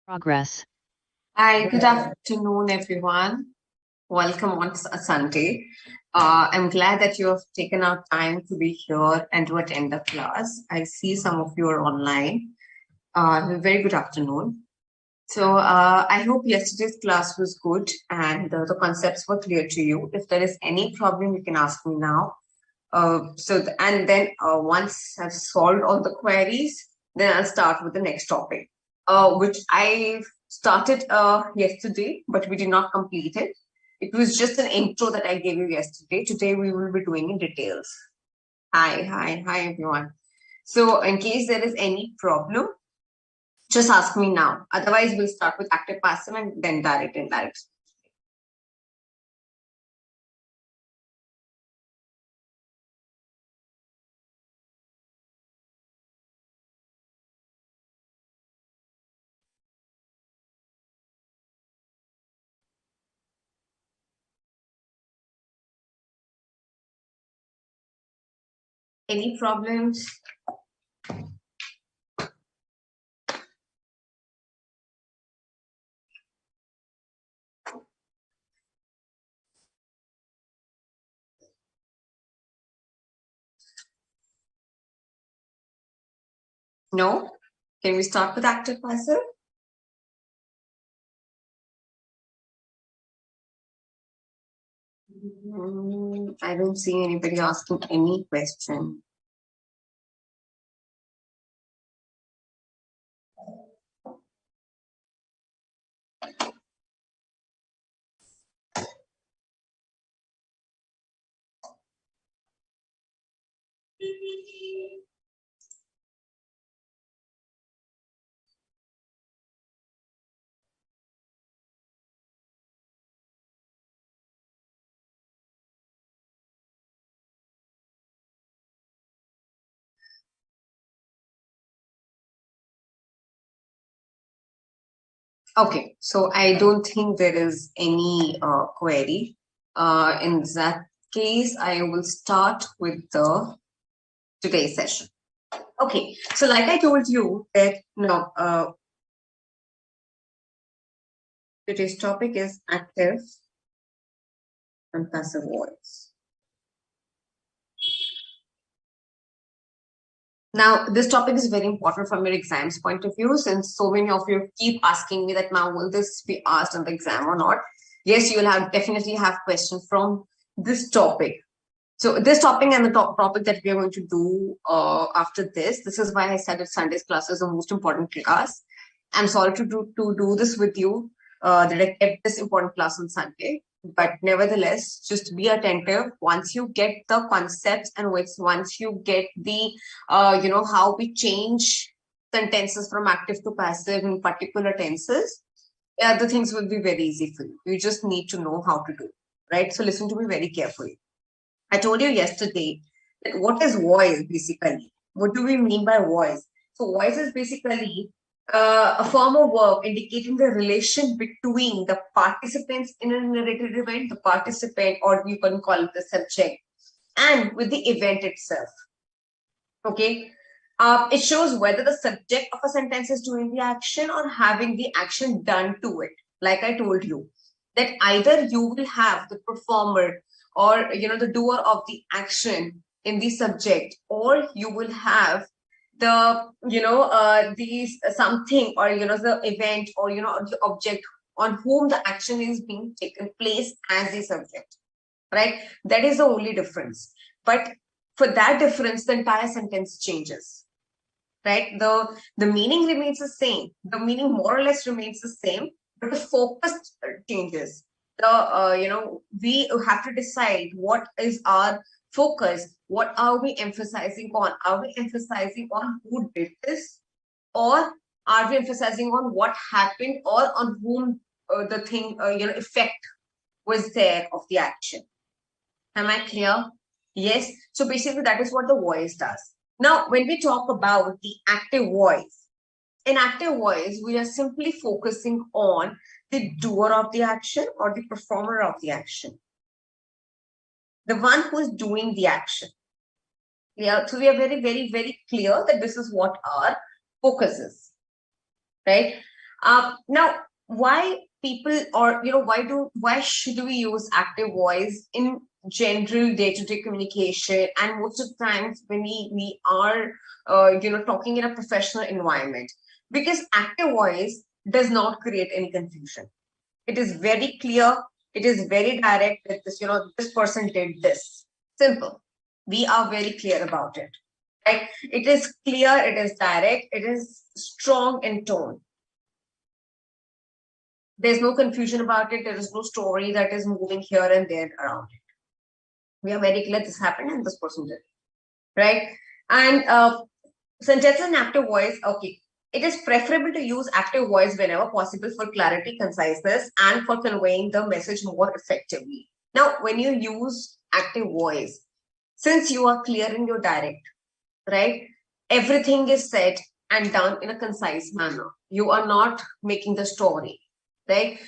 Progress. Hi, good afternoon, everyone. Welcome on a Sunday. I'm glad that you have taken out time to be here and to attend the class. I see some of you are online. Very good afternoon. So I hope yesterday's class was good and the concepts were clear to you. If there is any problem, you can ask me now. And then once I've solved all the queries, then I'll start with the next topic, which I started yesterday, but we did not complete it. It was just an intro that I gave you yesterday. Today we will be doing in details. Hi everyone. So in case there is any problem, just ask me now. Otherwise, we'll start with active, passive, and then direct, indirect. Any problems? No? Can we start with active, passive? I don't see anybody asking any question. Okay, so I don't think there is any query. In that case, I will start with the today's session. Okay, so like I told you that today's topic is active and passive voice. Now, this topic is very important from your exams point of view, since so many of you keep asking me that now will this be asked on the exam or not? Yes, you will have definitely have questions from this topic. So this topic and the topic that we are going to do after this is why I said that Sunday's class is the most important class. I'm sorry to do this with you, that I kept this important class on Sunday. But nevertheless, just be attentive. Once you get the concepts and once you get the, how we change sentences from active to passive in particular tenses, the things will be very easy for you. You just need to know how to do, right? So listen to me very carefully. I told you yesterday that what is voice basically? What do we mean by voice? So voice is basically a form of verb indicating the relation between the participants in a narrated event, the participant, or you can call it the subject, and with the event itself. Okay. It shows whether the subject of a sentence is doing the action or having the action done to it. Like I told you, that either you will have the performer or the doer of the action in the subject, or you will have the these something, or the event, or the object on whom the action is being taken place as the subject, right? That is the only difference. But for that difference, the entire sentence changes, right? The meaning remains the same, the meaning more or less remains the same, but the focus changes. We have to decide what is our focus. What are we emphasizing on? Are we emphasizing on who did this, or are we emphasizing on what happened, or on whom the thing effect was there of the action? Am I clear? Yes. So basically that is what the voice does. Now, when we talk about the active voice, in active voice, we are simply focusing on the doer of the action or the performer of the action, the one who is doing the action. Yeah, so we are very, very, very clear that this is what our focus is, right? Now, why people, or why should we use active voice in general day-to-day communication, and most of the times when we are talking in a professional environment? Because active voice does not create any confusion. It is very clear. It is very direct that this person did this. Simple. We are very clear about it. Right? It is clear. It is direct. It is strong in tone. There's no confusion about it. There is no story that is moving here and there around it. We are very clear this happened and this person did. Right? And sentence and active voice. Okay. It is preferable to use active voice whenever possible for clarity, conciseness, and for conveying the message more effectively. Now, when you use active voice, since you are clear in your direct, right? Everything is said and done in a concise manner. You are not making the story, right?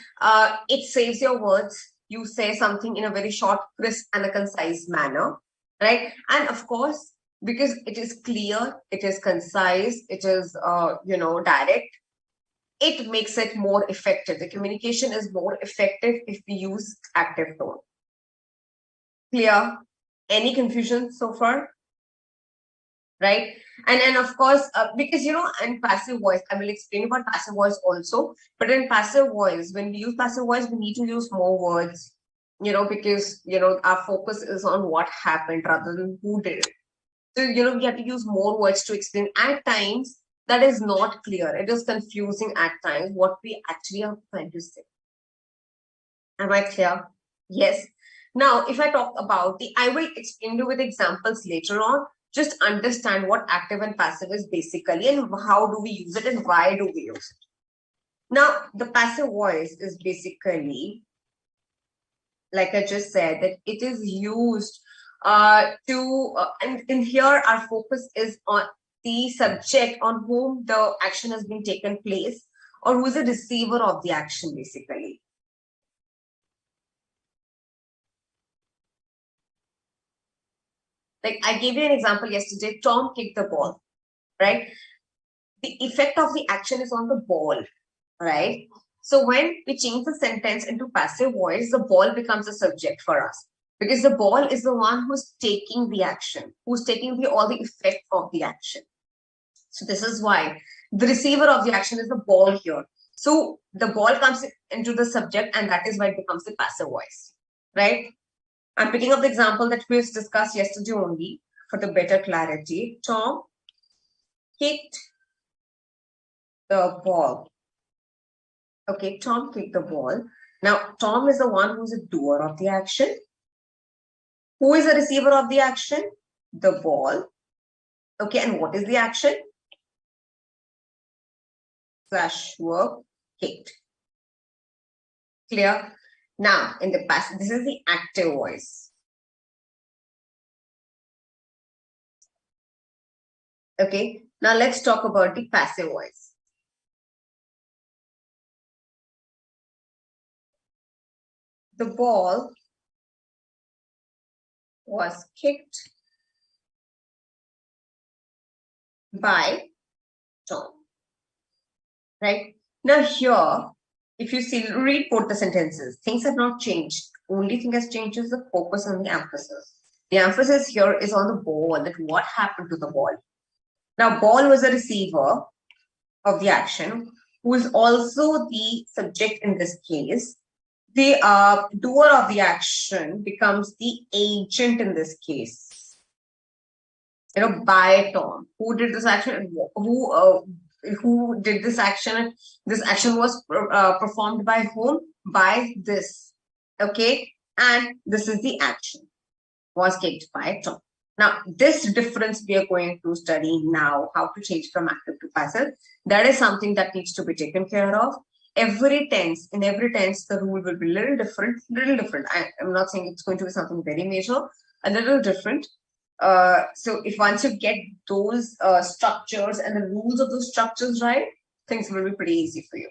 It saves your words. You say something in a very short, crisp, and a concise manner, right? And of course, because it is clear, it is concise, it is direct, it makes it more effective. The communication is more effective if we use active tone. Clear? Any confusion so far? Right? And of course, because in passive voice, I will explain about passive voice also. But in passive voice, when we use passive voice, we need to use more words, because our focus is on what happened rather than who did it. So, we have to use more words to explain. At times, that is not clear. It is confusing at times what we actually are trying to say. Am I clear? Yes. Now, if I talk about I will explain you with examples later on. Just understand what active and passive is basically, and how do we use it, and why do we use it. Now, the passive voice is basically, like I just said, that it is used and in here our focus is on the subject on whom the action has been taken place, or who is the receiver of the action basically. Like I gave you an example yesterday, Tom kicked the ball, right? The effect of the action is on the ball, right? So when we change the sentence into passive voice, the ball becomes a subject for us, because the ball is the one who's taking the action, who's taking all the effect of the action. So this is why the receiver of the action is the ball here. So the ball comes into the subject, and that is why it becomes the passive voice, right? I'm picking up the example that we discussed yesterday only for the better clarity. Tom kicked the ball. Okay, Tom kicked the ball. Now, Tom is the one who's a doer of the action. Who is the receiver of the action? The ball. Okay, and what is the action? Slash verb kicked. Clear? Now, in the past, this is the active voice. Okay, now let's talk about the passive voice. The ball was kicked by Tom. Right? Now here, if you see, read both the sentences. Things have not changed. Only thing has changed is the focus and the emphasis. The emphasis here is on the ball, that what happened to the ball. Now, ball was a receiver of the action, who is also the subject in this case. The doer of the action becomes the agent in this case. By Tom. Who did this action? Who did this action? This action was performed by whom? By this. Okay, and this is the action. Was kicked by Tom. Now, this difference we are going to study now, how to change from active to passive. That is something that needs to be taken care of. In every tense, the rule will be a little different. I'm not saying it's going to be something very major, a little different. So if once you get those structures and the rules of those structures right, things will be pretty easy for you.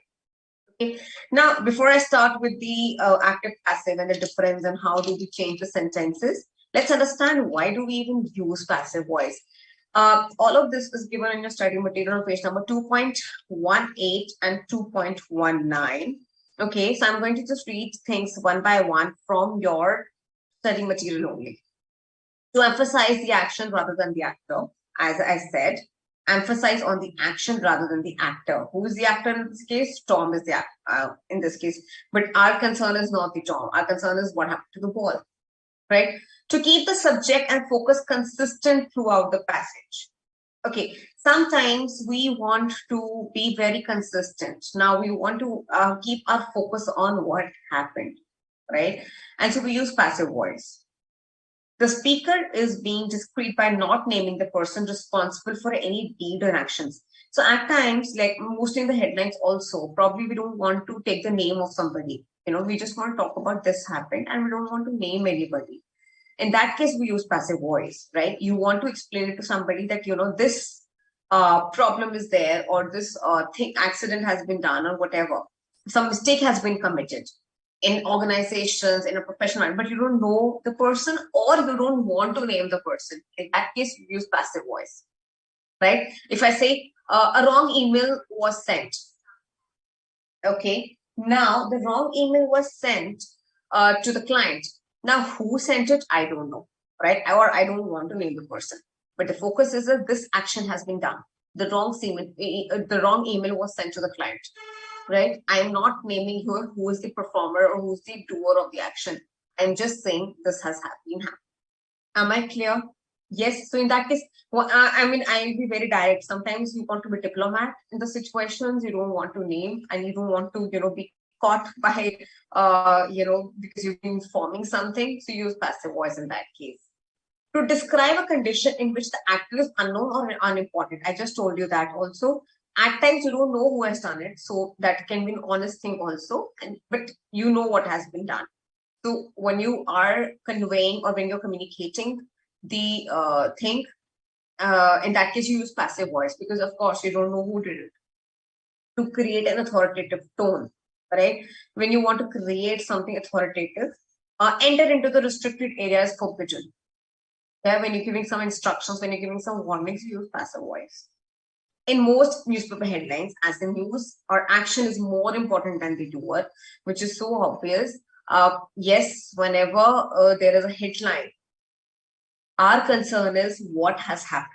Okay. Now, before I start with the active passive and the difference and how do we change the sentences, let's understand why do we even use passive voice. All of this is given in your study material on page number 2.18 and 2.19. Okay, so I'm going to just read things one by one from your study material only. To emphasize the action rather than the actor, as I said, emphasize on the action rather than the actor. Who is the actor in this case? Tom is the actor in this case. But our concern is not the Tom. Our concern is what happened to the ball, right? To keep the subject and focus consistent throughout the passage. Okay, sometimes we want to be very consistent. Now we want to keep our focus on what happened, right? And so we use passive voice. The speaker is being discreet by not naming the person responsible for any deed or actions. So at times, like mostly in the headlines also, probably we don't want to take the name of somebody. We just want to talk about this happened and we don't want to name anybody. In that case, we use passive voice, right? You want to explain it to somebody that, this problem is there or this accident has been done or whatever. Some mistake has been committed in organizations, in a professional, but you don't know the person or you don't want to name the person. In that case, you use passive voice, right? If I say a wrong email was sent, okay, now the wrong email was sent to the client. Now, who sent it? I don't know, right? Or I don't want to name the person. But the focus is that this action has been done. The wrong email was sent to the client, right? I'm not naming who is the performer or who's the doer of the action. I'm just saying this has happened. Am I clear? Yes. So in that case, well, I'll be very direct. Sometimes you want to be diplomat in the situations. You don't want to name, and you don't want to, be caught by, because you've been forming something. So you use passive voice in that case. To describe a condition in which the actor is unknown or unimportant. I just told you that also. At times you don't know who has done it, so that can be an honest thing also. But you know what has been done. So when you are conveying or when you're communicating the thing, in that case, you use passive voice because, of course, you don't know who did it. To create an authoritative tone, right? When you want to create something authoritative, enter into the restricted areas forbidden. Yeah, when you're giving some instructions, when you're giving some warnings, you use passive voice. In most newspaper headlines, as the news or action is more important than the doer, which is so obvious. Yes, whenever there is a headline, our concern is what has happened.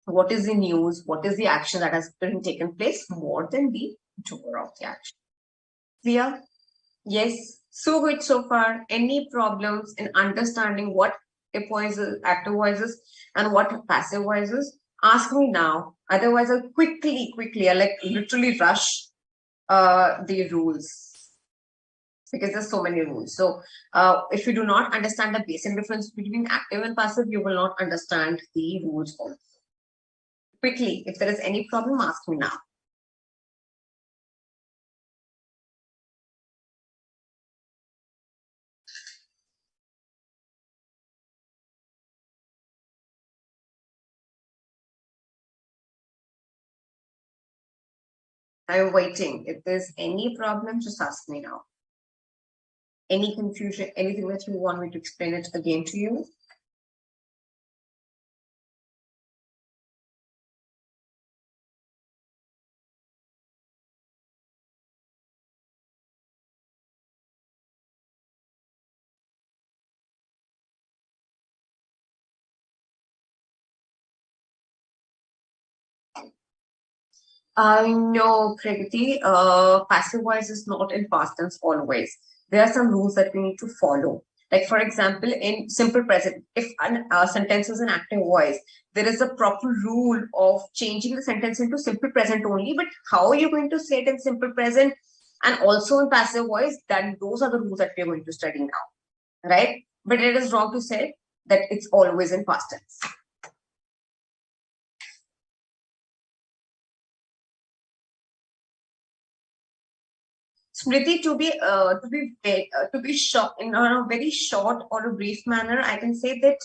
What is the news? What is the action that has been taken place more than the doer of the action? Clear? Yes. So good so far. Any problems in understanding what active voices and what passive voices? Ask me now. Otherwise, I'll quickly, I'll like literally rush the rules because there's so many rules. So if you do not understand the basic difference between active and passive, you will not understand the rules also. Quickly, if there is any problem, ask me now. I'm waiting. If there's any problem, just ask me now. Any confusion, anything that you want me to explain it again to you? I know, Pragati, passive voice is not in past tense always. There are some rules that we need to follow. Like, for example, in simple present, if a sentence is an active voice, there is a proper rule of changing the sentence into simple present only. But how are you going to say it in simple present and also in passive voice? Those are the rules that we are going to study now, right? But it is wrong to say that it's always in past tense. Smriti, to be short in a very short or a brief manner, I can say that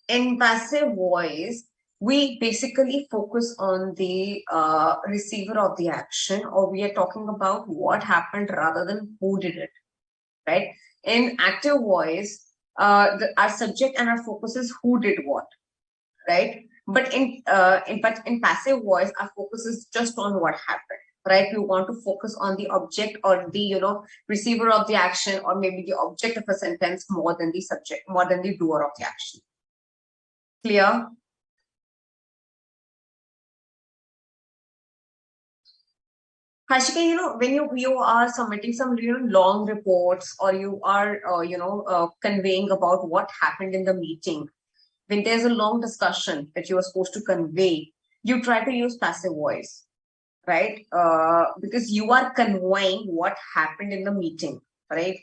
In passive voice, we basically focus on the receiver of the action, or we are talking about what happened rather than who did it, right? In active voice, our subject and our focus is who did what, right? But in passive voice, our focus is just on what happened, right? We want to focus on the object or the receiver of the action, or maybe the object of a sentence more than the subject, more than the doer of the action. Clear? Hashika, when you are submitting some long reports, or you are conveying about what happened in the meeting, when there's a long discussion that you are supposed to convey, you try to use passive voice, right? Because you are conveying what happened in the meeting, right?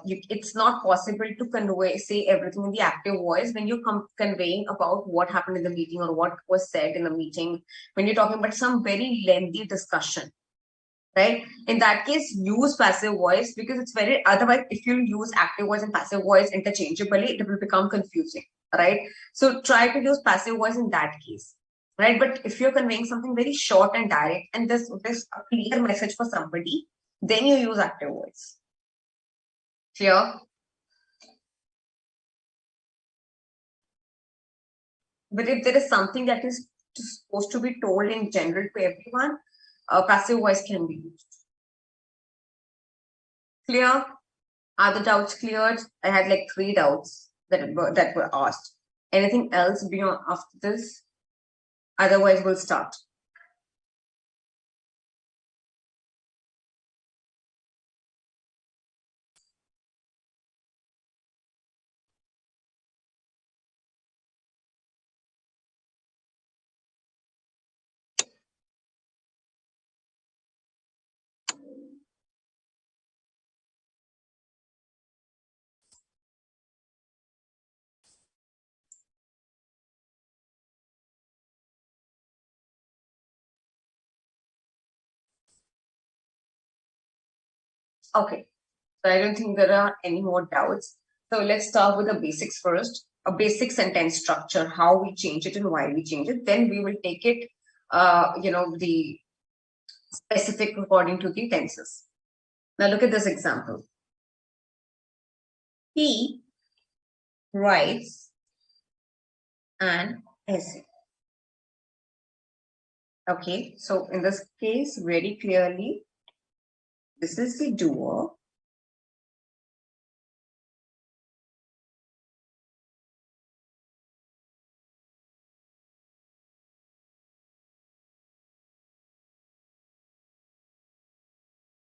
It's not possible to say everything in the active voice when you're conveying about what happened in the meeting or what was said in the meeting. When you're talking about some very lengthy discussion, right? In that case, use passive voice, because it's very, otherwise, if you use active voice and passive voice interchangeably, it will become confusing, right? So try to use passive voice in that case, right? But if you're conveying something very short and direct, and there's a clear message for somebody, then you use active voice. Clear? But if there is something that is supposed to be told in general to everyone, passive voice can be used. Clear? Are the doubts cleared? I had like 3 doubts that were asked. Anything else beyond after this? Otherwise, we'll start. Okay, so I don't think there are any more doubts. So let's start with the basics first. A basic sentence structure, how we change it and why we change it. Then we will take it, the specific according to the tenses. Now look at this example. He writes an essay. Okay, so in this case, very clearly, this is the doer.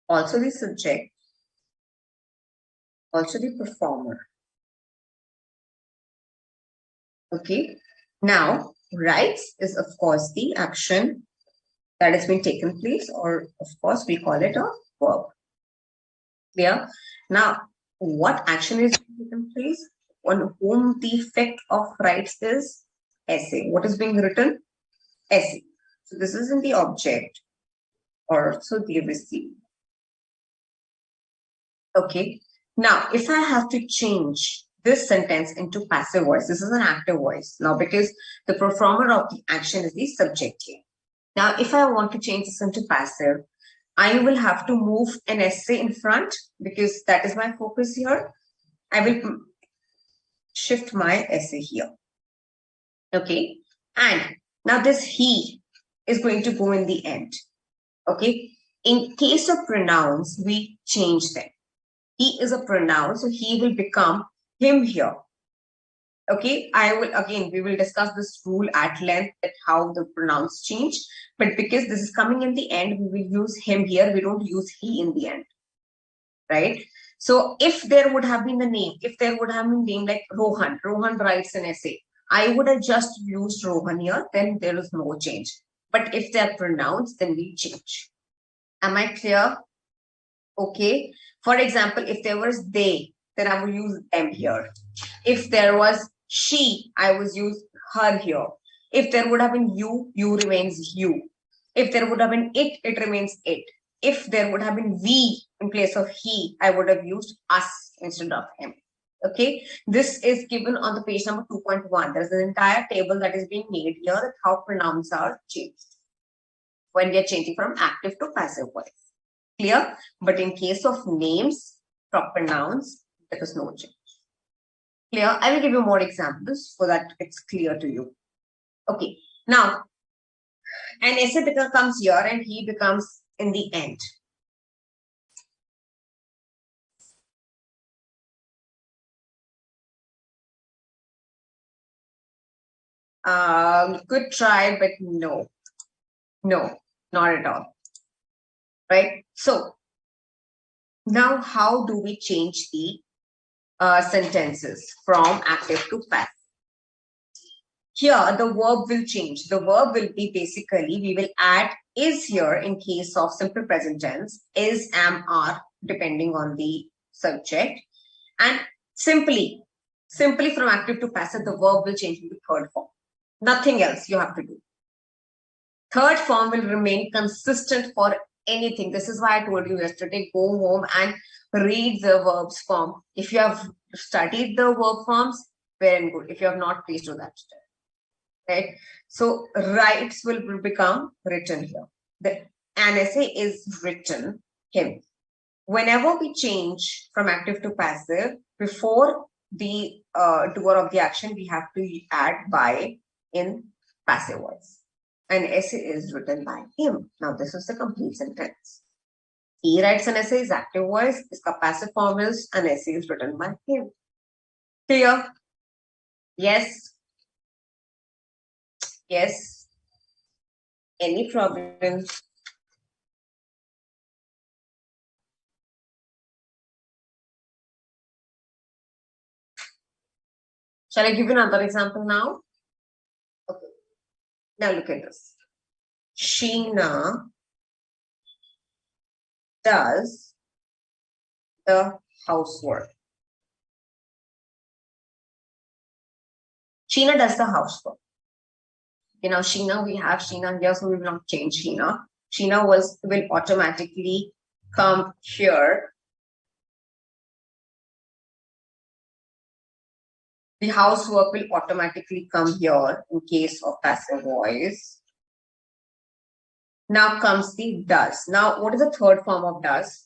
Also the subject, also the performer. Okay, now writes is of course the action that has been taken place, or of course we call it a verb. Clear? Now, what action is taken place? On whom the effect of writes is essay. What is being written? Essay. So this is in the object, or so the receive. Okay. Now, if I have to change this sentence into passive voice, this is an active voice now, because the performer of the action is the subject here. Now, if I want to change this into passive, I will have to move an essay in front, because that is my focus here. I will shift my essay here. Okay. And now this he is going to go in the end. Okay. In case of pronouns, we change them. He is a pronoun, so he will become him here. Okay, we will discuss this rule at length, that how the pronouns change. But because this is coming in the end, we will use him here. We don't use he in the end, right? So if there would have been the name, if there would have been name like Rohan writes an essay, I would have just used Rohan here, then there is no change. But if they're pronouns, then we change. Am I clear? Okay. For example, if there was they, then I would use them here. If there was she, I would use her here. If there would have been you remains you. If there would have been it remains it. If there would have been we in place of he, I would have used us instead of him. Okay, this is given on the page number 2.1. There's an entire table that is being made here that how pronouns are changed when we are changing from active to passive voice. Clear? But in case of names, proper nouns, there is no change. Clear? I will give you more examples so that it's clear to you. Okay, now an essay comes here and he becomes in the end. Good try, but no, not at all. Right? So now how do we change the sentences from active to passive? Here, the verb will change. The verb will be basically, we will add is here in case of simple present tense, is, am, are, depending on the subject. And simply from active to passive, the verb will change into third form. Nothing else you have to do. Third form will remain consistent for anything. This is why I told you yesterday, go home and read the verbs form. If you have studied the verb forms, very good. If you have not, please do that. Right? So writes will become written here. An essay is written, him. Whenever we change from active to passive, before the doer of the action, we have to add by in passive voice. An essay is written by him. Now this is the complete sentence. He writes an essay is active voice. Iska passive form is an essay is written by him. Clear? Yes. Yes. Any problem? Shall I give you another example now? Okay. Now look at this. Sheena does the housework. Sheena does the housework. You know, Sheena, we have Sheena here, so we will not change Sheena. Sheena will automatically come here. The housework will automatically come here in case of passive voice. Now comes the does. Now, what is the third form of does?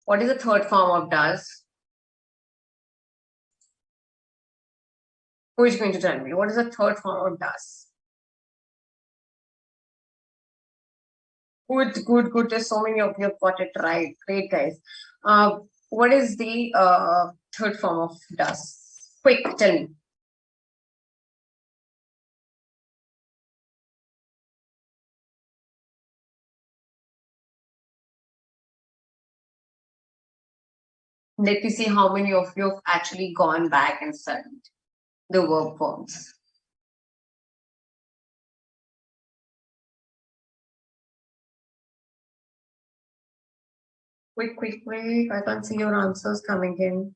What is the third form of does? Who is going to tell me? What is the third form of does? Good. There's so many of you have got it right. Great, guys. What is the third form of does? Quick, tell me. Let me see how many of you have actually gone back and studied the verb forms. Quick. I can't see your answers coming in.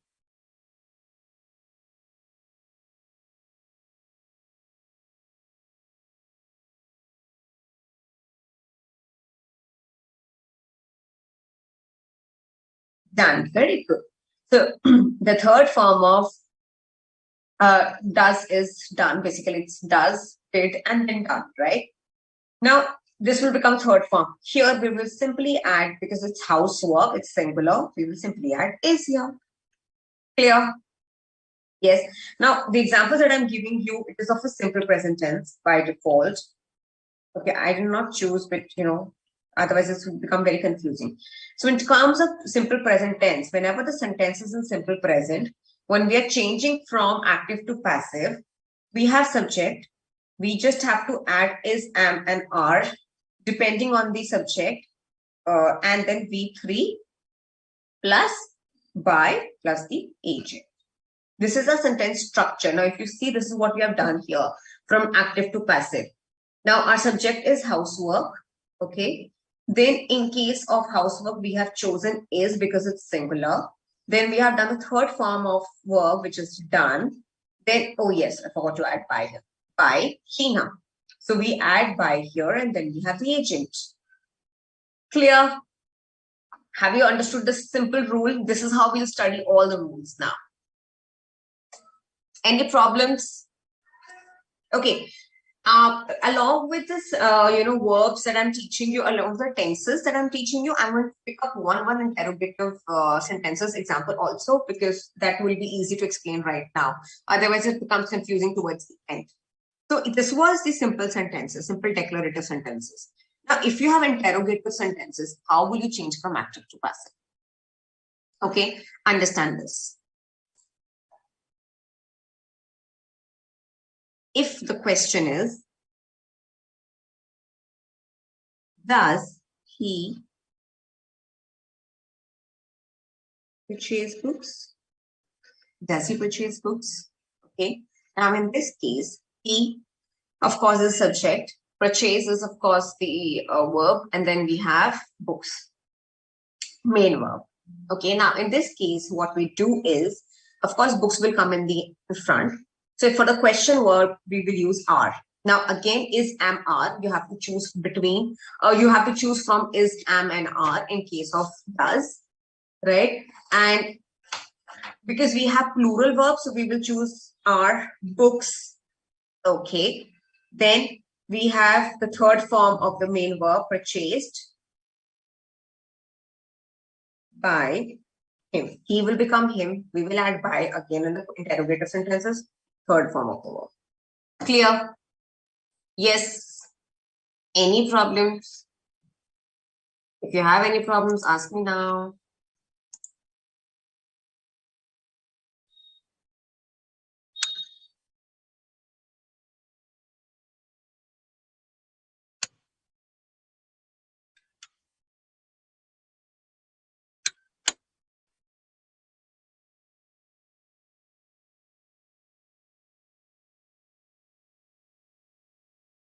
Done. Very good. So the third form of does is done. Basically, it's does, did, and then done, right? Now, this will become third form. Here, we will simply add, because it's housework, it's singular, we will simply add is here. Clear? Yes. Now, the examples that I'm giving you, it is of a simple present tense by default. Okay, I did not choose, but otherwise this would become very confusing. So in terms of simple present tense, whenever the sentence is in simple present, when we are changing from active to passive, we have subject. We just have to add is, am, and are, depending on the subject, and then V3 plus by plus the agent. This is a sentence structure. Now, if you see, this is what we have done here from active to passive. Now, our subject is housework. Okay. Then in case of housework, we have chosen is because it's singular. Then we have done the third form of verb, which is done. Then, oh yes, I forgot to add by here. By Sheena. So we add by here and then we have the agent. Clear? Have you understood this simple rule? This is how we'll study all the rules now. Any problems? Okay. Along with this, verbs that I'm teaching you, along with the tenses that I'm teaching you, I'm going to pick up one interrogative sentences example also, because that will be easy to explain right now. Otherwise, it becomes confusing towards the end. So this was the simple sentences, simple declarative sentences. Now, if you have interrogative sentences, how will you change from active to passive? Okay, understand this. If the question is, does he purchase books? Does he purchase books? Okay. Now, in this case, he, of course, is subject. Purchase is, of course, the verb. And then we have books, main verb. Okay. Now, in this case, what we do is, of course, books will come in the front. So for the question verb, we will use are. Now, again, is, am, are. You have to choose between, you have to choose from is, am, and are in case of does, right? And because we have plural verbs, so we will choose are books. Okay. Then we have the third form of the main verb, purchased by him. He will become him. We will add by again in the interrogative sentences, third form of the verb. Clear? Yes. Any problems? If you have any problems, ask me now.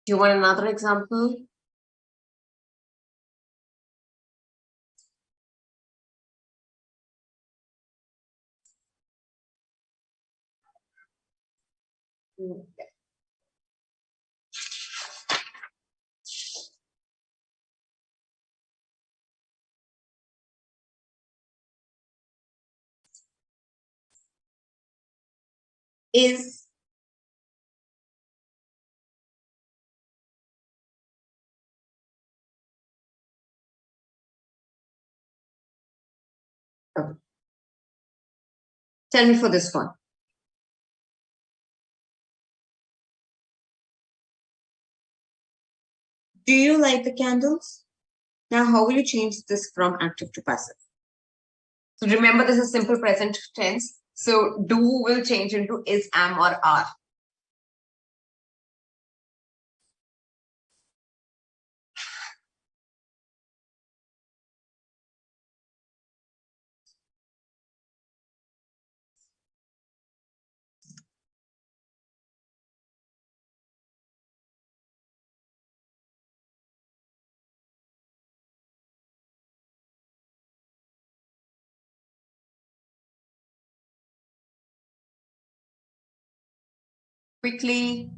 Do you want another example? Is tell me for this one. Do you light the candles? Now, how will you change this from active to passive? So remember, this is simple present tense. So do will change into is, am, or are. Quickly.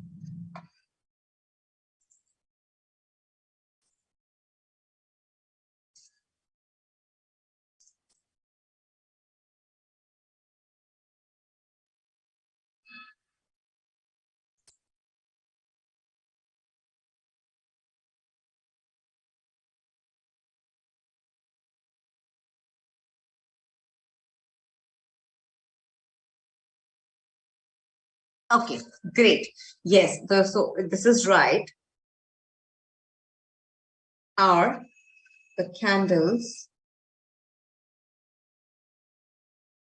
Okay, great. Yes, so this is right. Are the candles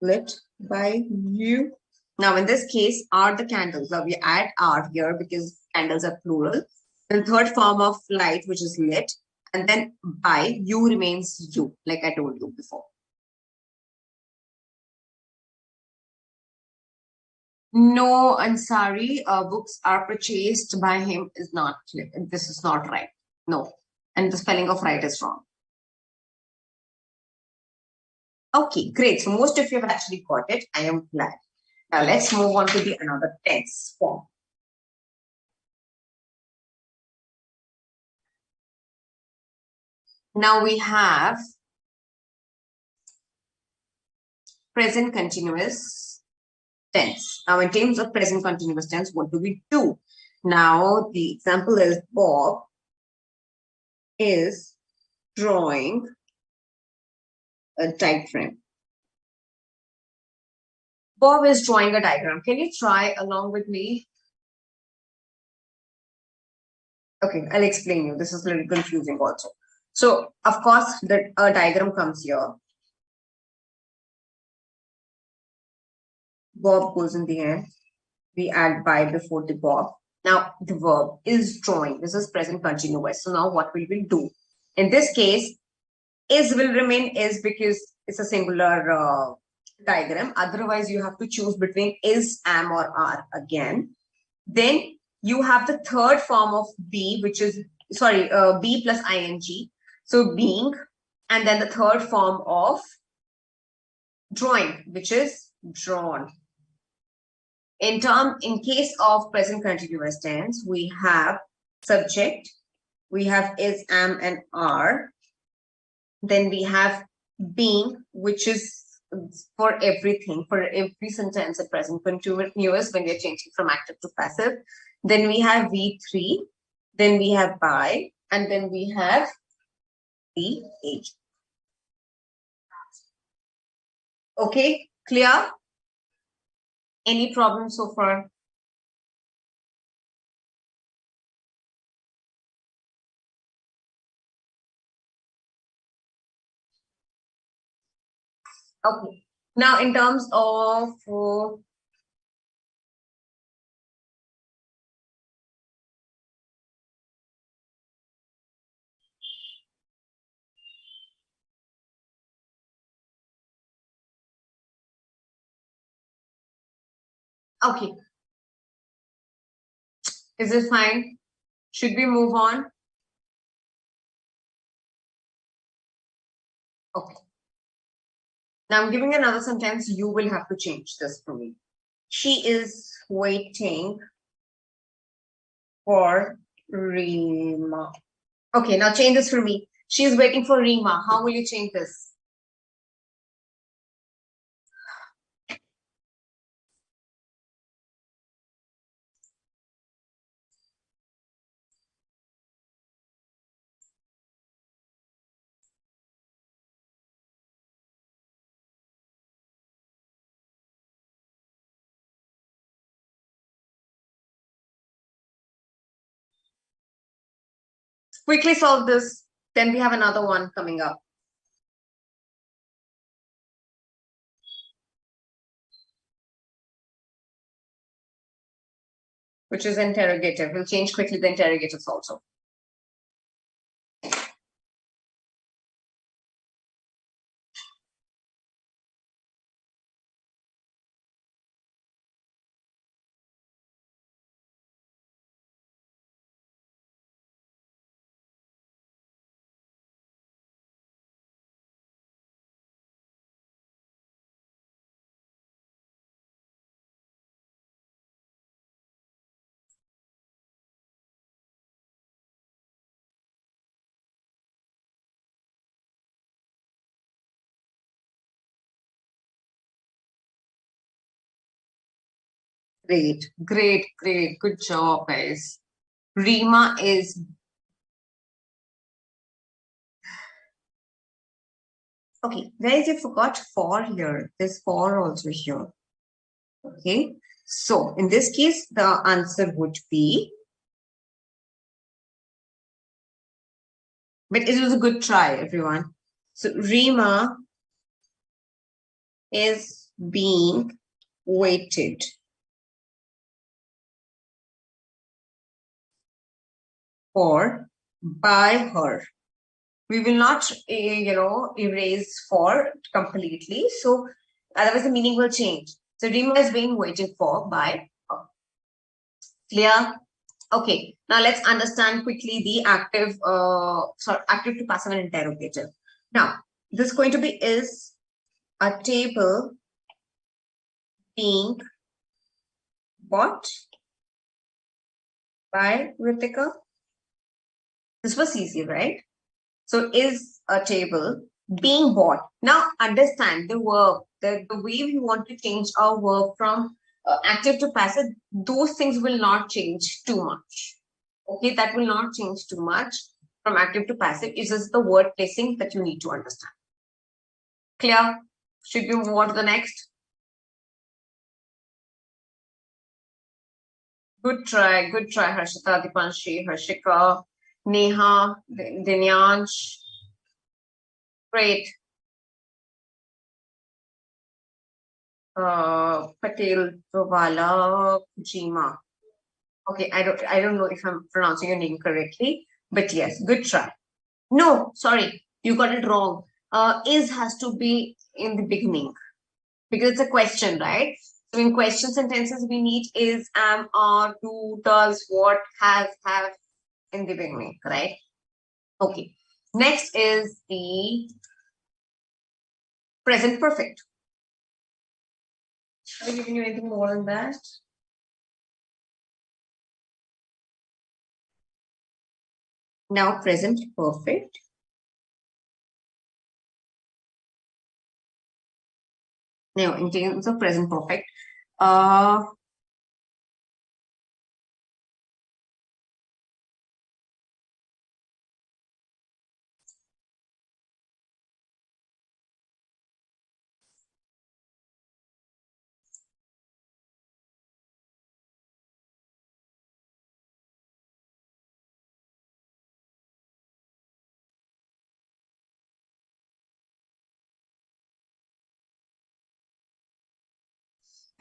lit by you? Now, in this case, are the candles. Now, we add are here because candles are plural. The third form of light, which is lit. And then by you remains you, like I told you before. No, Ansari, books are purchased by him is not, this is not right. No. And the spelling of right is wrong. Okay, great. So most of you have actually got it. I am glad. Now let's move on to the another tense form. Now we have present continuous tense. Now, in terms of present continuous tense, what do we do? Now, the example is Bob is drawing a diagram. Bob is drawing a diagram. Can you try along with me? Okay, I'll explain you. This is a little confusing also. So, of course, a diagram comes here. Bob goes in the end. We add by before the Bob. Now, the verb is drawing. This is present continuous. So, now what will we do? In this case, is will remain is because it's a singular diagram. Otherwise, you have to choose between is, am, or are again. Then you have the third form of be, which is, be plus ing. So being, and then the third form of drawing, which is drawn. In case of present continuous tense, we have subject, we have is, am, and are. Then we have being, which is for everything, for every sentence at present continuous when we're changing from active to passive. Then we have V3, then we have by, and then we have the age. Okay, clear? Any problem so far? Okay. Now, in terms of okay, is it fine? Should we move on? Okay. Now I'm giving another sentence. You will have to change this for me. She is waiting for Rima. Okay, now change this for me. She is waiting for Rima. How will you change this? Quickly solve this. Then we have another one coming up, which is interrogative. We'll change quickly the interrogatives also. Great, great, great. Good job, guys. Rima is okay. Guys, you forgot for here. There's for also here. Okay. So in this case, the answer would be, but it was a good try, everyone. So Rima is being waited for by her. We will not, erase for completely. So otherwise the meaning will change. So Rima is being waited for by her. Clear? Okay. Now let's understand quickly the active to passive and interrogative. Now, this is going to be is a table being bought by Ritika. This was easy, right? So is a table being bought. Now understand the verb, the way we want to change our verb from active to passive, those things will not change too much. Okay, that will not change too much from active to passive. It's just the word placing that you need to understand. Clear? Should we move on to the next? Good try, Harshita, Dipanshi, Harshika, Neha, Dinyansh. Great. Patel, Provala, Kujima. Okay, I don't know if I'm pronouncing your name correctly, but yes, good try. No, sorry, you got it wrong. Is has to be in the beginning because it's a question, right? So in question sentences, we need is, am, are, do, does, what, has, have in the beginning, right? Okay. Next is the present perfect. Have I given you anything more than that? Now present perfect. Now in terms of present perfect,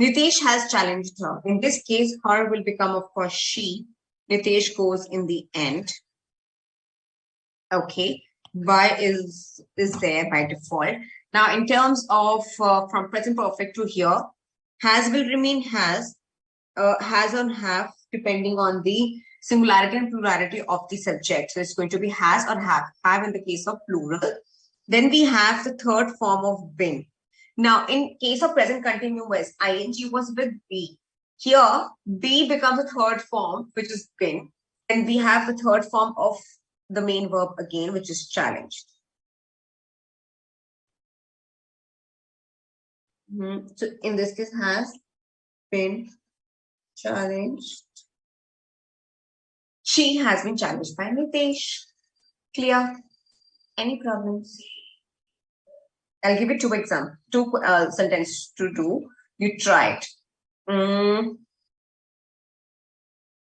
Nitesh has challenged her. In this case, her will become, of course, she. Nitesh goes in the end. Okay. Y is there by default. Now, in terms of from present perfect to here, has will remain has or have, depending on the singularity and plurality of the subject. So it's going to be has or have in the case of plural. Then we have the third form of been. Now, in case of present continuous, ing was with be. Here, be becomes a third form, which is been. And we have the third form of the main verb again, which is challenged. So in this case, has been challenged. She has been challenged by Nitesh. Clear? Any problems? I'll give you two sentences to do. You try it.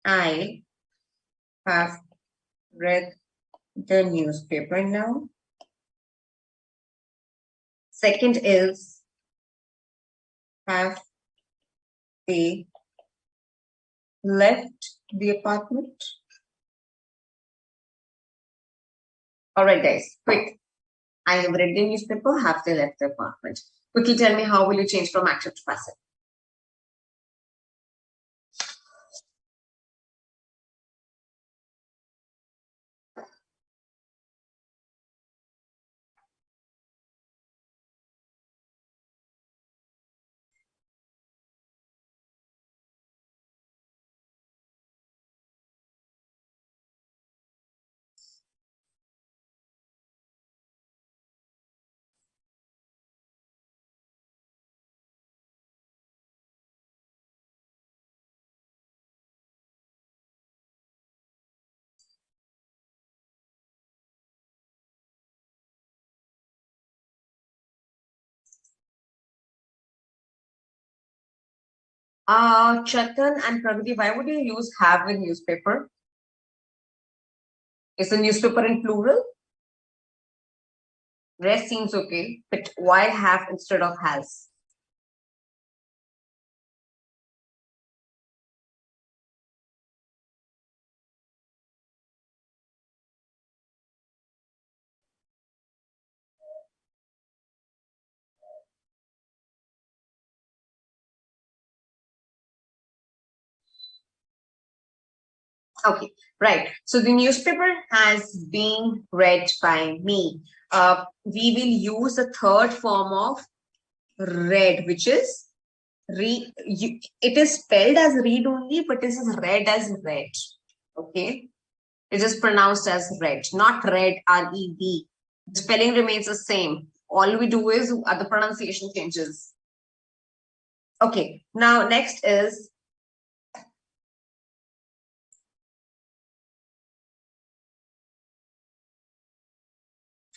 I have read the newspaper now. Second is, have they left the apartment? All right, guys, quick. I have read the newspaper. Have they left the apartment? Quickly tell me, how will you change from active to passive? Chetan and Pragati, why would you use have in newspaper? Is the newspaper in plural? Rest seems okay, but why have instead of has? Okay, right. So the newspaper has been read by me. We will use the third form of read, which is read. It is spelled as read only, but this is read as read. Okay, it is pronounced as read, not read, R-E-D. The spelling remains the same. All we do is the pronunciation changes. Okay, now next is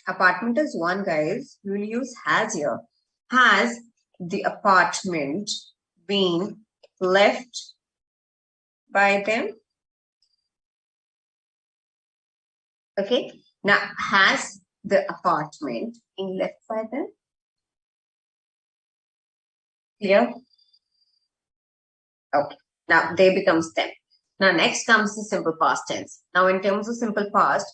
apartment is one, guys. We will use has here. Has the apartment been left by them? Okay, now has the apartment been left by them? Clear? Okay, now they becomes them. Now next comes the simple past tense. Now in terms of simple past,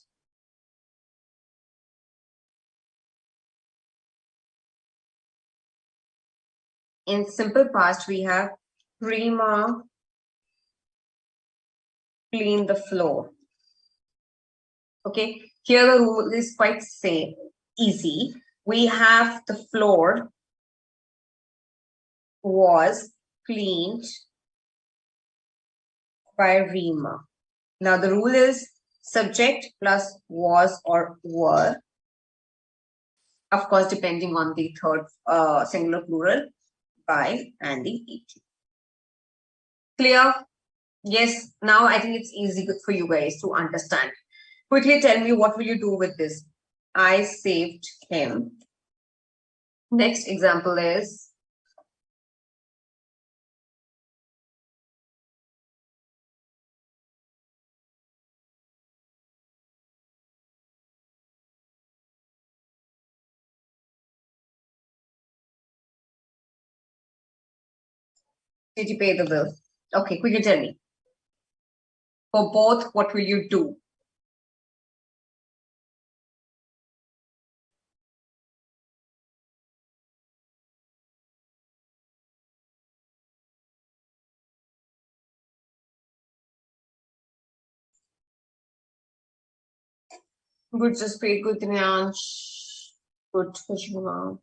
in simple past we have Rima clean the floor. Okay, here the rule is quite easy. We have the floor was cleaned by Rima. Now the rule is subject plus was or were. Of course, depending on the third singular plural, by and the et. Clear? Yes, now I think it's easy for you guys to understand. Quickly tell me, what will you do with this? I saved him. Next example is did you pay the bill? Okay, quickly tell me. For both, what will you do? Good, just paid. Good, Dinyansh. Good, Kushma.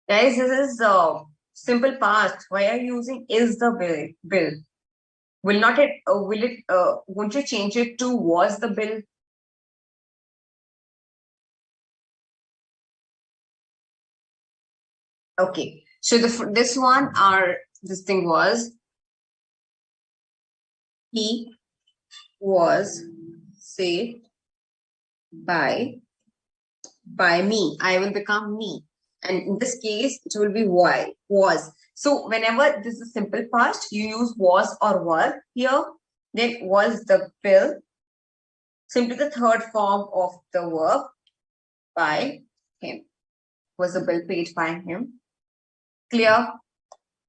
Guys, this is simple past. Why are you using is the bill? Will not it? Will it? Won't you change it to was the bill? Okay. So this one, this thing was he was saved by me. I will become me. And in this case, it will be why was. So whenever this is simple past, you use was or were here. Then was the bill. Simply the third form of the verb by him. Was the bill paid by him? Clear?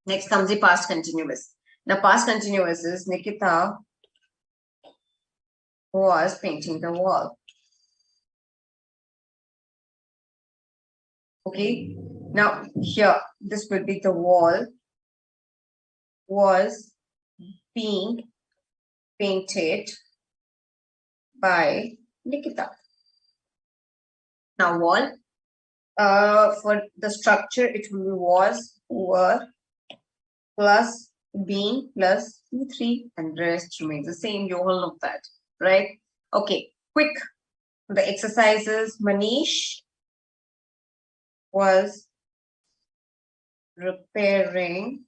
Next comes the past continuous. The past continuous is Nikita was painting the wall. Okay. Now here, this will be the wall was being painted by Nikita. Now wall, for the structure, it will be was, were, plus being, plus E3, and rest remains the same. You all know that, right? Okay, quick. The exercises, Manish was repairing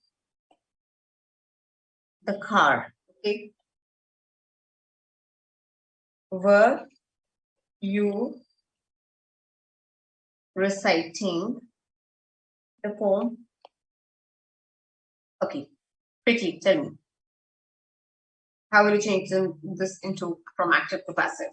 the car. Okay. Were you reciting the poem? Okay. Quickly, tell me. How will you change this into from active to passive?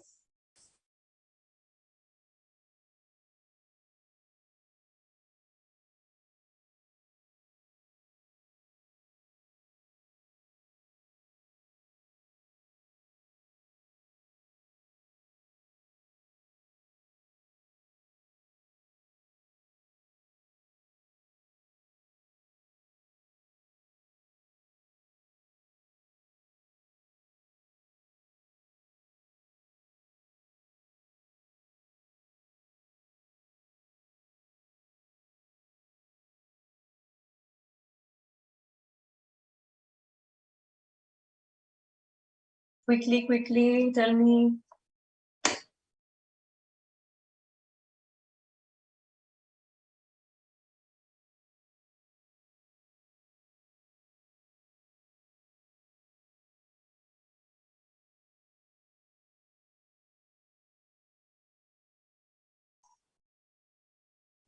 Quickly, tell me.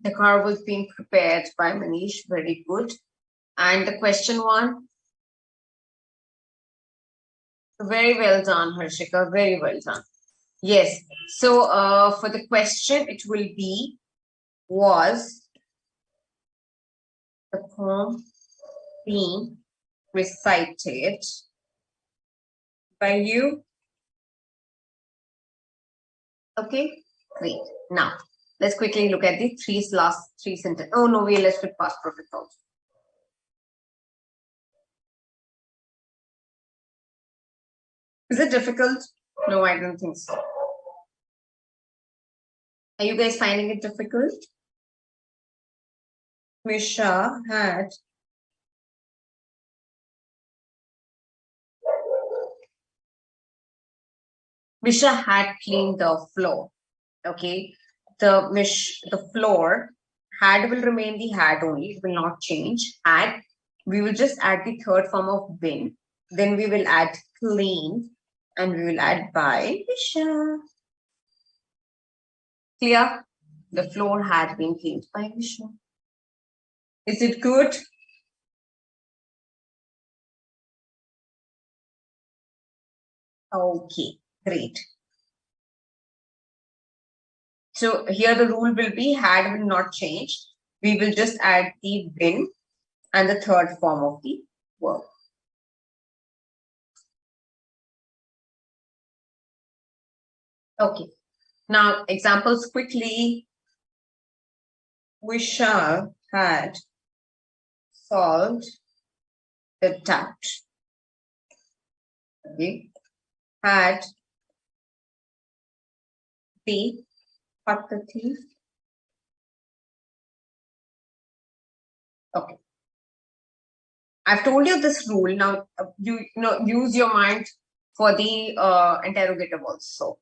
The car was being prepared by Manish. Very good. And the question one. Very well done, Harshika. Very well done. Yes. So for the question, it will be, was the poem being recited by you? Okay, great. Now, let's quickly look at the last three sentences. Oh, no, we left with past perfect also. Is it difficult? No, I don't think so. Are you guys finding it difficult? Misha had cleaned the floor. Okay, the floor, had will remain the had only, it will not change. Had, we will just add the third form of been, then we will add clean, and we will add by Misha. Clear? The floor had been cleaned by Misha. Is it good? Okay, great. So here the rule will be had will not change. We will just add the been and the third form of the verb. Okay. Now examples quickly. Vishal had solved the doubt. Okay. Had the caught the thief. Okay. I've told you this rule. Now you know, use your mind for the interrogative also.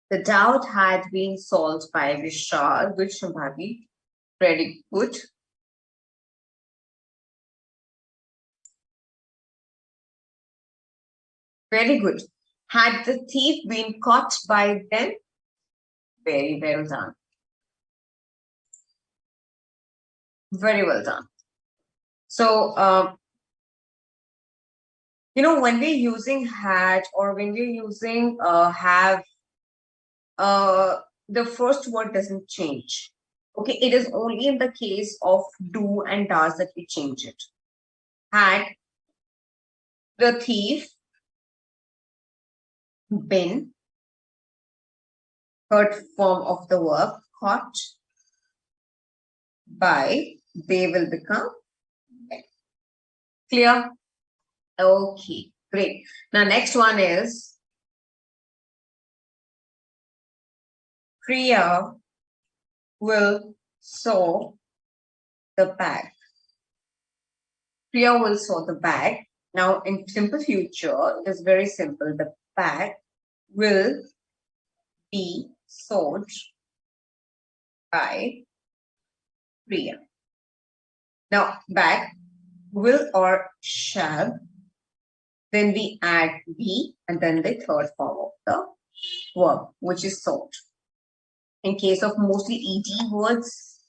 The doubt had been solved by Vishal. Good, Shambhavi. Very good. Very good. Had the thief been caught by them? Very well done. Very well done. So, you know, when we're using had or when we're using have, the first word doesn't change. Okay, it is only in the case of do and does that we change it. Had the thief been, third form of the verb, caught by, they will become clear. Okay, great. Now next one is Priya will sew the bag. Priya will sew the bag. Now in simple future, it is very simple. The bag will be sewed by Priya. Now bag, will or shall, then we add be and then the third form of the verb, which is sewed. In case of mostly ed words,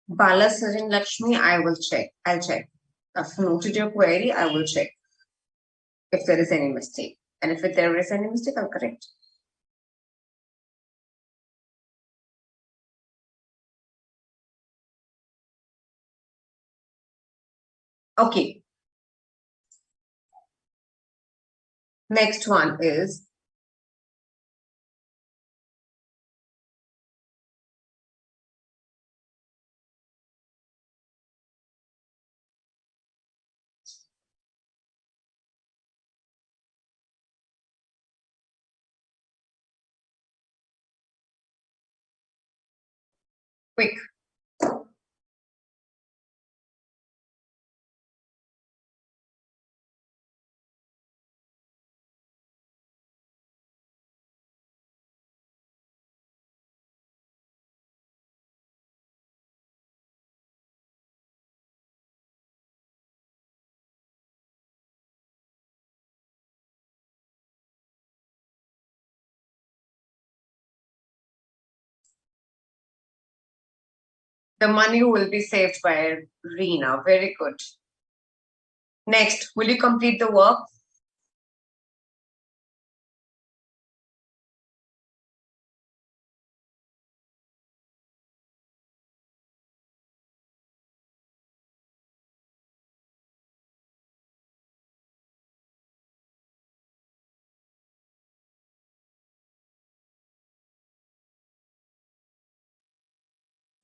Bala Sajan Lakshmi, I will check. I'll check. I've noted your query. I will check if there is any mistake. And if there is any mistake, I'll correct. Okay. Next one is quick. The money will be saved by Reena. Very good. Next, will you complete the work?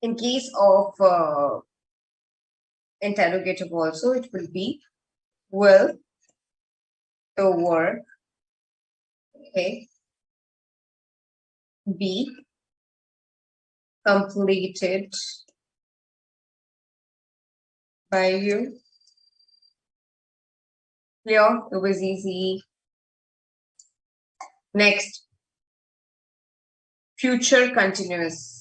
In case of interrogative also, it will be, will the work, okay, be completed by you? Clear? It was easy. Next, future continuous.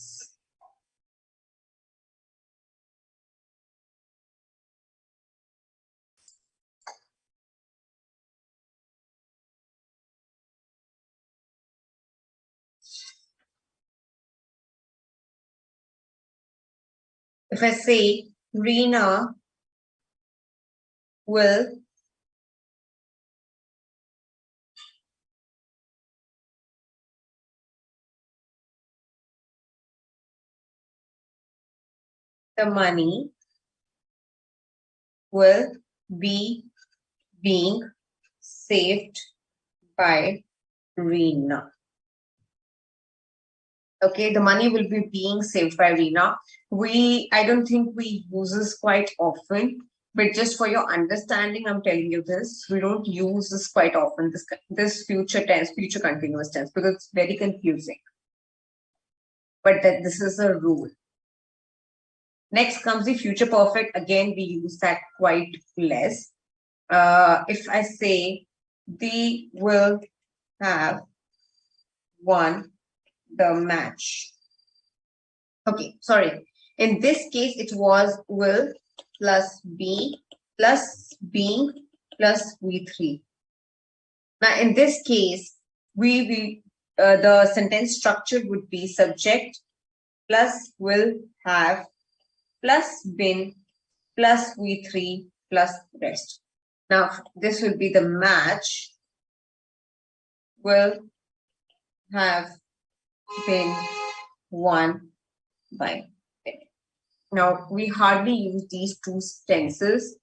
If I say Reena will the money will be being saved by Reena. Okay, the money will be being saved by Reena. I don't think we use this quite often, but just for your understanding, I'm telling you this. We don't use this quite often, this future tense, future continuous tense, because it's very confusing. But that this is a rule. Next comes the future perfect. Again, we use that quite less. If I say they will have won the match. Okay, sorry. In this case, it was will plus be plus being plus V3. Now, in this case, the sentence structure would be subject plus will have plus been plus V3 plus rest. Now, this will be the match will have been won by. Now, we hardly use these two tenses,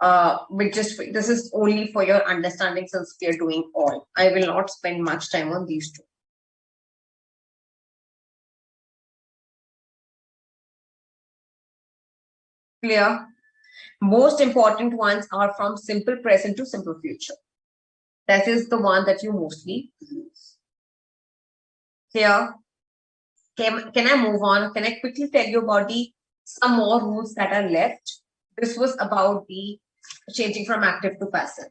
but this is only for your understanding since we are doing all. I will not spend much time on these two. Clear? Most important ones are from simple present to simple future. That is the one that you mostly use. Clear? Can I move on? Can I quickly tell you about some more rules that are left? This was about the changing from active to passive.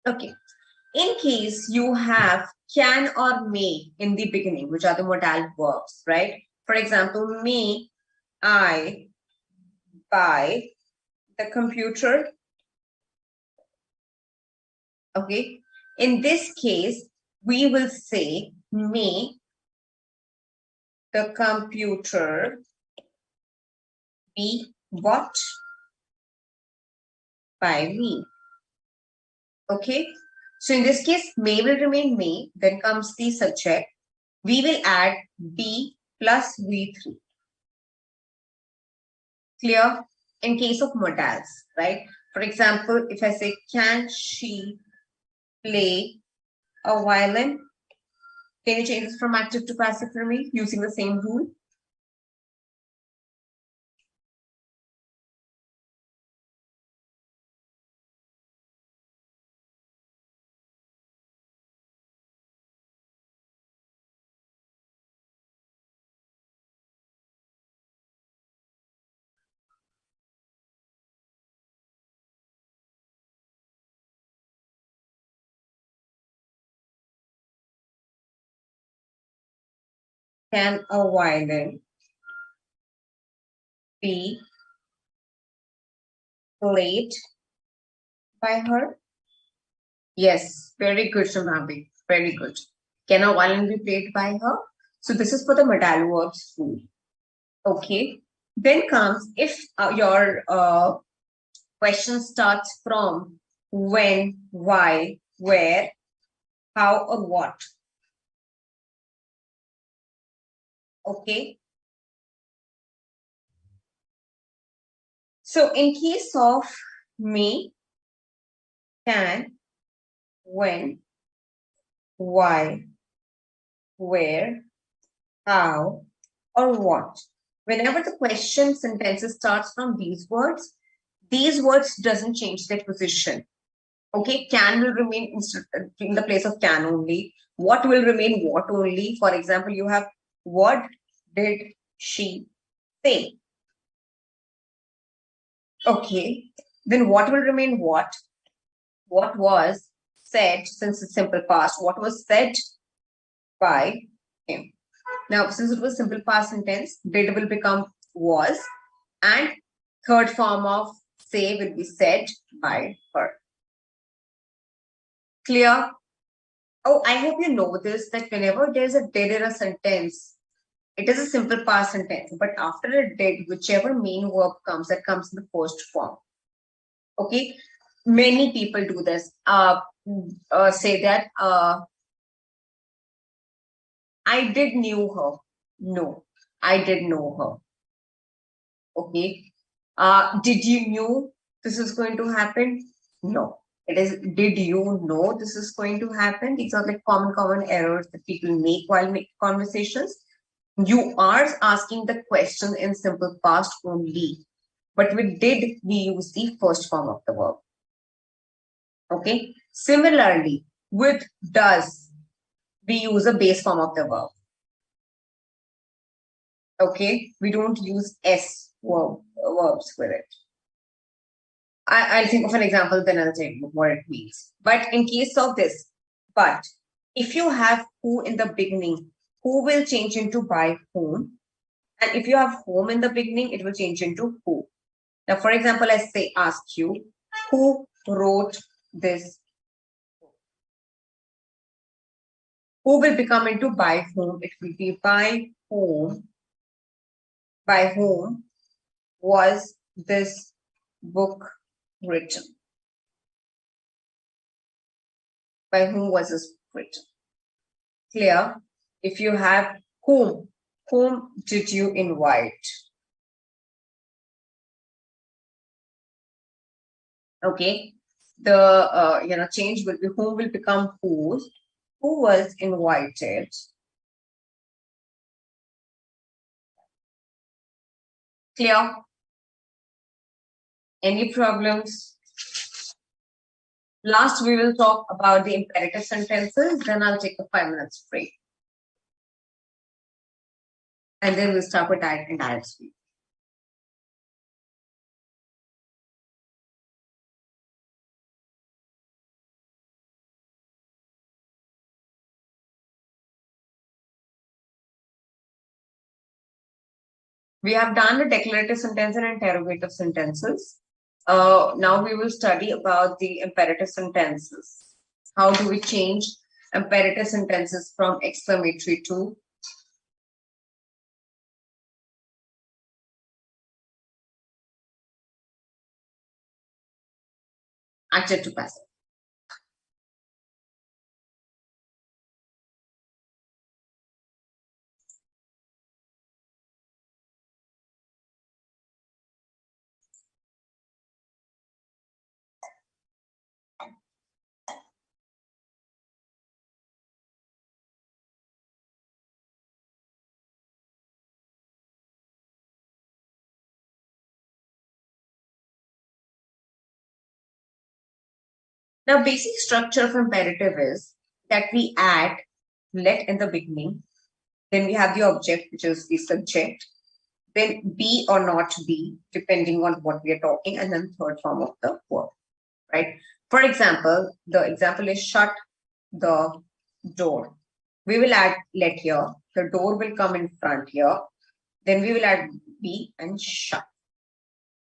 Okay. In case you have can or may in the beginning, which are the modal verbs, right? For example, may I buy the computer Okay. In this case, we will say, may the computer be bought by me. Okay. So in this case, may will remain may. Then comes the subject. We will add be plus V3. Clear? In case of modals, right? For example, if I say, can she play a violin? Can you change this from active to passive for me using the same rule? Can a violin be played by her? Yes, very good, Shambhavi. Very good. Can a violin be played by her? So this is for the modal verbs rule. Okay. Then comes if your question starts from when, why, where, how, or what. Okay. So in case of me, can, when, why, where, how, or what. Whenever the question sentences starts from these words doesn't change their position. Okay, can will remain in the place of can only. What will remain what only. For example, you have what did she say? Okay, then what will remain what? What was said, since it's simple past, what was said by him. Now, since it was simple past tense, did will become was, and third form of say will be said by her. Clear? Oh, I hope you know this, that whenever there's a did in a sentence, it is a simple past sentence, but after a did, whichever main verb comes, that comes in the first form. Okay? Many people do this. Say that I did knew her. No, I did know her. Okay. Did you knew this is going to happen? No. It is, did you know this is going to happen? These are like common errors that people make while making conversations. You are asking the question in simple past only. But with did, we use the first form of the verb. Okay. Similarly, with does, we use a base form of the verb. Okay. We don't use s verbs with it. I'll think of an example, then I'll tell you what it means. But in case of this, but if you have who in the beginning, who will change into by whom. And if you have whom in the beginning, it will change into who. Now, for example, I say, ask you, who wrote this? Who will become into by whom? It will be by whom was this book written? By whom was this written? Clear? If you have whom did you invite? Okay, the change will be whom will become whose. Who was invited? Clear? Any problems? Last, we will talk about the imperative sentences. Then I'll take a 5 minutes break, and then we'll start with direct and indirect speech. We have done the declarative sentence and interrogative sentences. Now we will study about the imperative sentences. How do we change imperative sentences from exclamatory to active to passive? Now, basic structure of imperative is that we add let in the beginning, then we have the object, which is the subject, then be or not be, depending on what we are talking, and then third form of the verb, right? For example, the example is shut the door. We will add let here. The door will come in front here. Then we will add be and shut.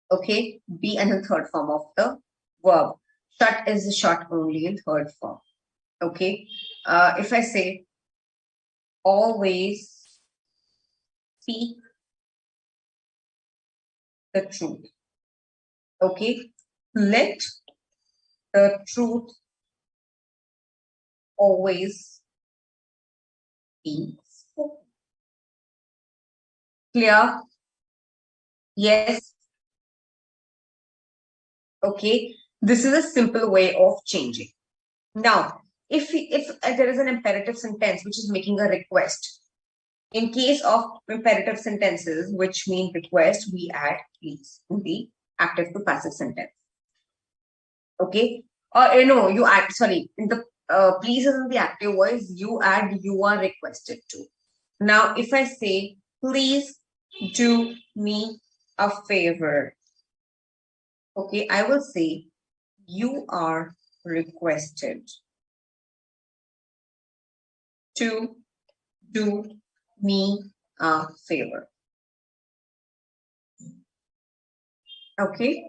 Okay, be and the third form of the verb. Shut is shut only in third form. Okay, if I say always speak the truth. Okay, let the truth always be spoken. Clear? Yes. Okay, this is a simple way of changing. Now, if there is an imperative sentence which is making a request, in case of imperative sentences which mean request, we add please in the active to passive sentence. Okay, or no, you add, sorry, in the please is in the active voice, you add you are requested to. Now, if I say please do me a favor, okay, I will say you are requested to do me a favor. Okay,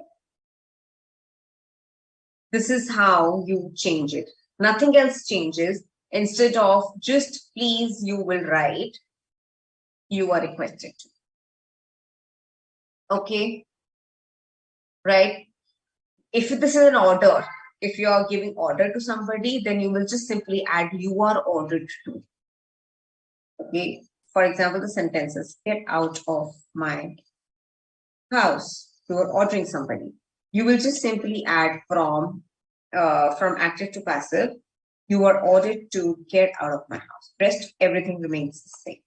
this is how you change it. Nothing else changes. Instead of just please, you will write you are requested to. Okay, right? If this is an order, if you are giving order to somebody, then you will just simply add you are ordered to. Okay, for example, the sentences get out of my house. You are ordering somebody. You will just simply add from active to passive. You are ordered to get out of my house. Rest, everything remains the same.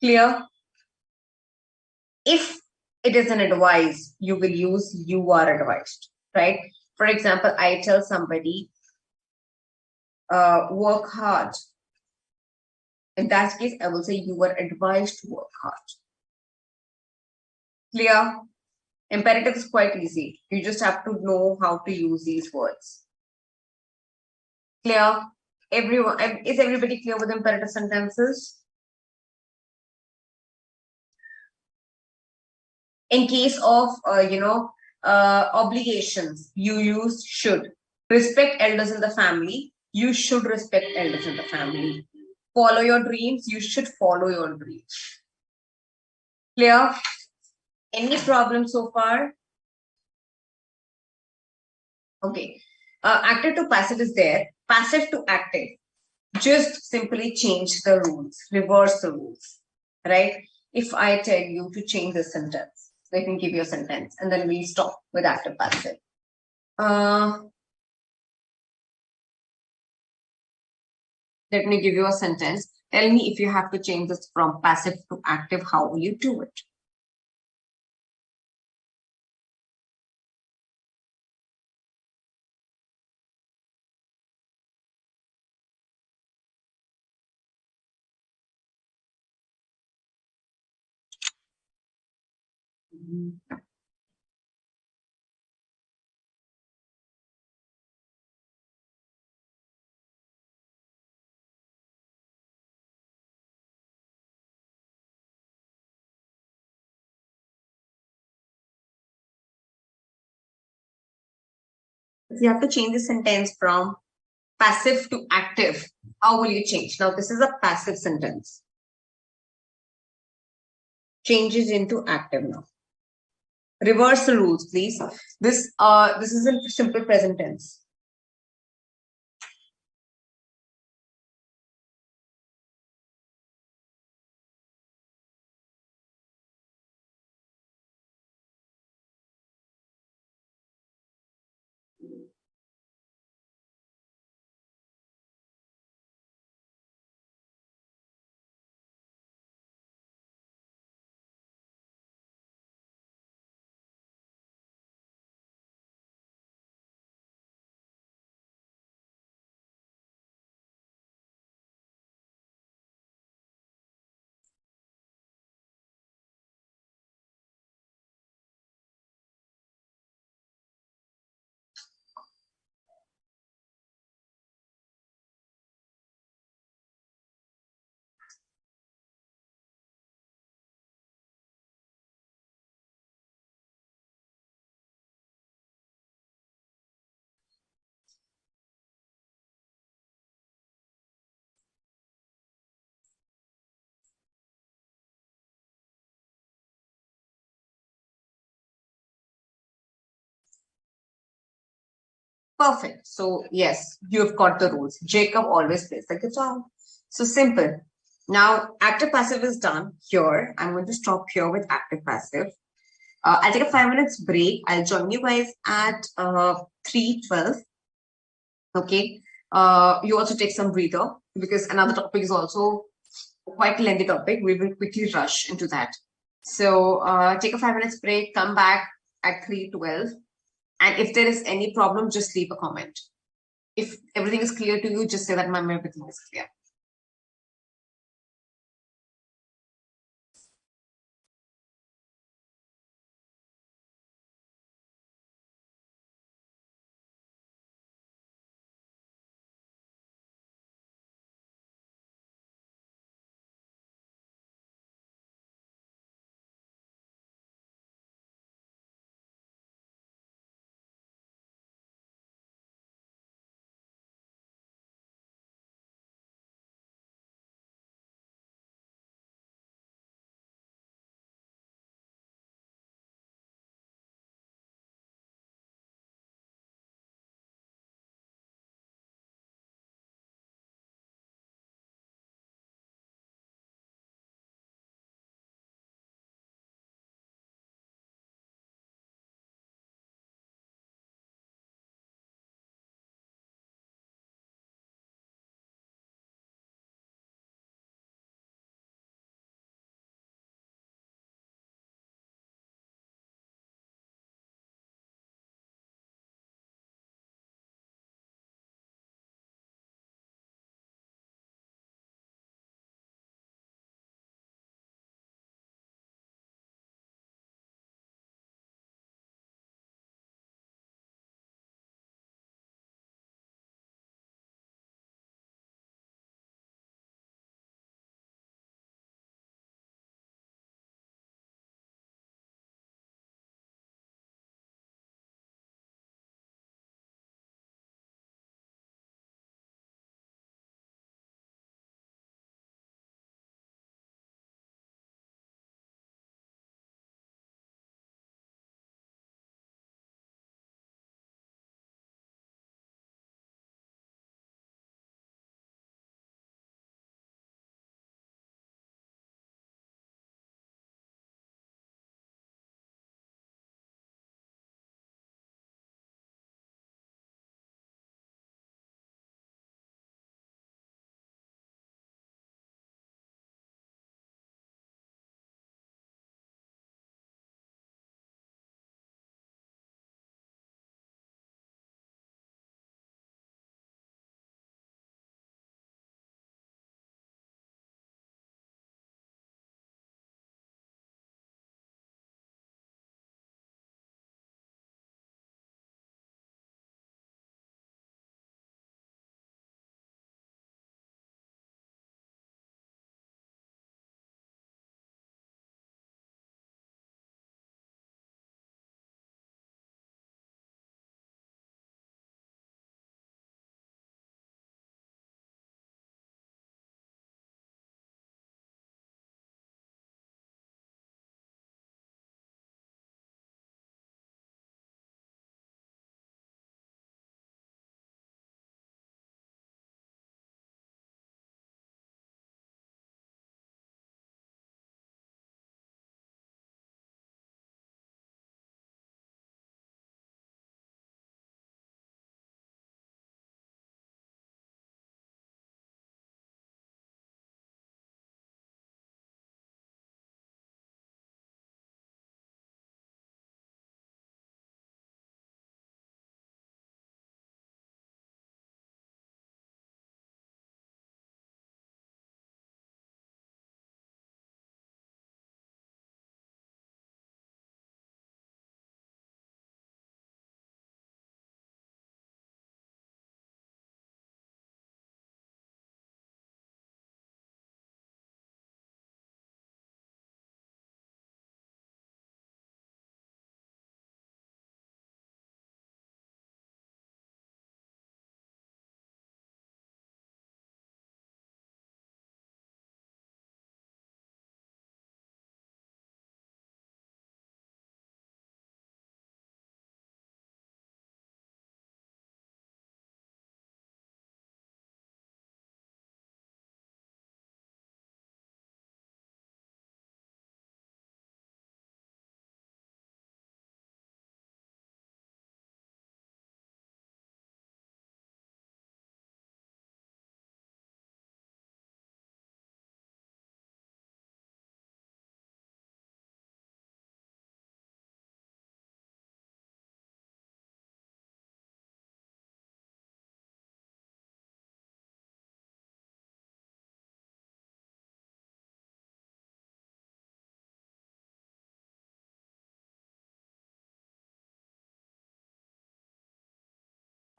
Clear? If it is an advice, you will use you are advised, right? For example, I tell somebody, work hard. In that case, I will say you were advised to work hard. Clear? Imperative is quite easy. You just have to know how to use these words. Clear? Everyone, is everybody clear with imperative sentences? In case of, obligations, you use should. Respect elders in the family. You should respect elders in the family. Follow your dreams. You should follow your dreams. Clear? Any problem so far? Okay. Active to passive is there. Passive to active. Just simply change the rules. Reverse the rules. Right? If I tell you to change the sentence, let me give you a sentence and then we'll stop with active passive. Let me give you a sentence. Tell me if you have to change this from passive to active, how will you do it? If you have to change the sentence from passive to active, how will you change? Now, this is a passive sentence. Changes into active now. Reverse the rules, please. This is in simple present tense. Perfect. So yes, you've got the rules. Jacob always plays the guitar. So simple. Now, active passive is done here. I'm going to stop here with active passive. I'll take a 5 minutes break. I'll join you guys at 3:12. Okay. You also take some breather because another topic is also quite a lengthy topic. We will quickly rush into that. So take a 5 minutes break, come back at 3:12. And if there is any problem, just leave a comment. If everything is clear to you, just say that, ma'am, everything is clear.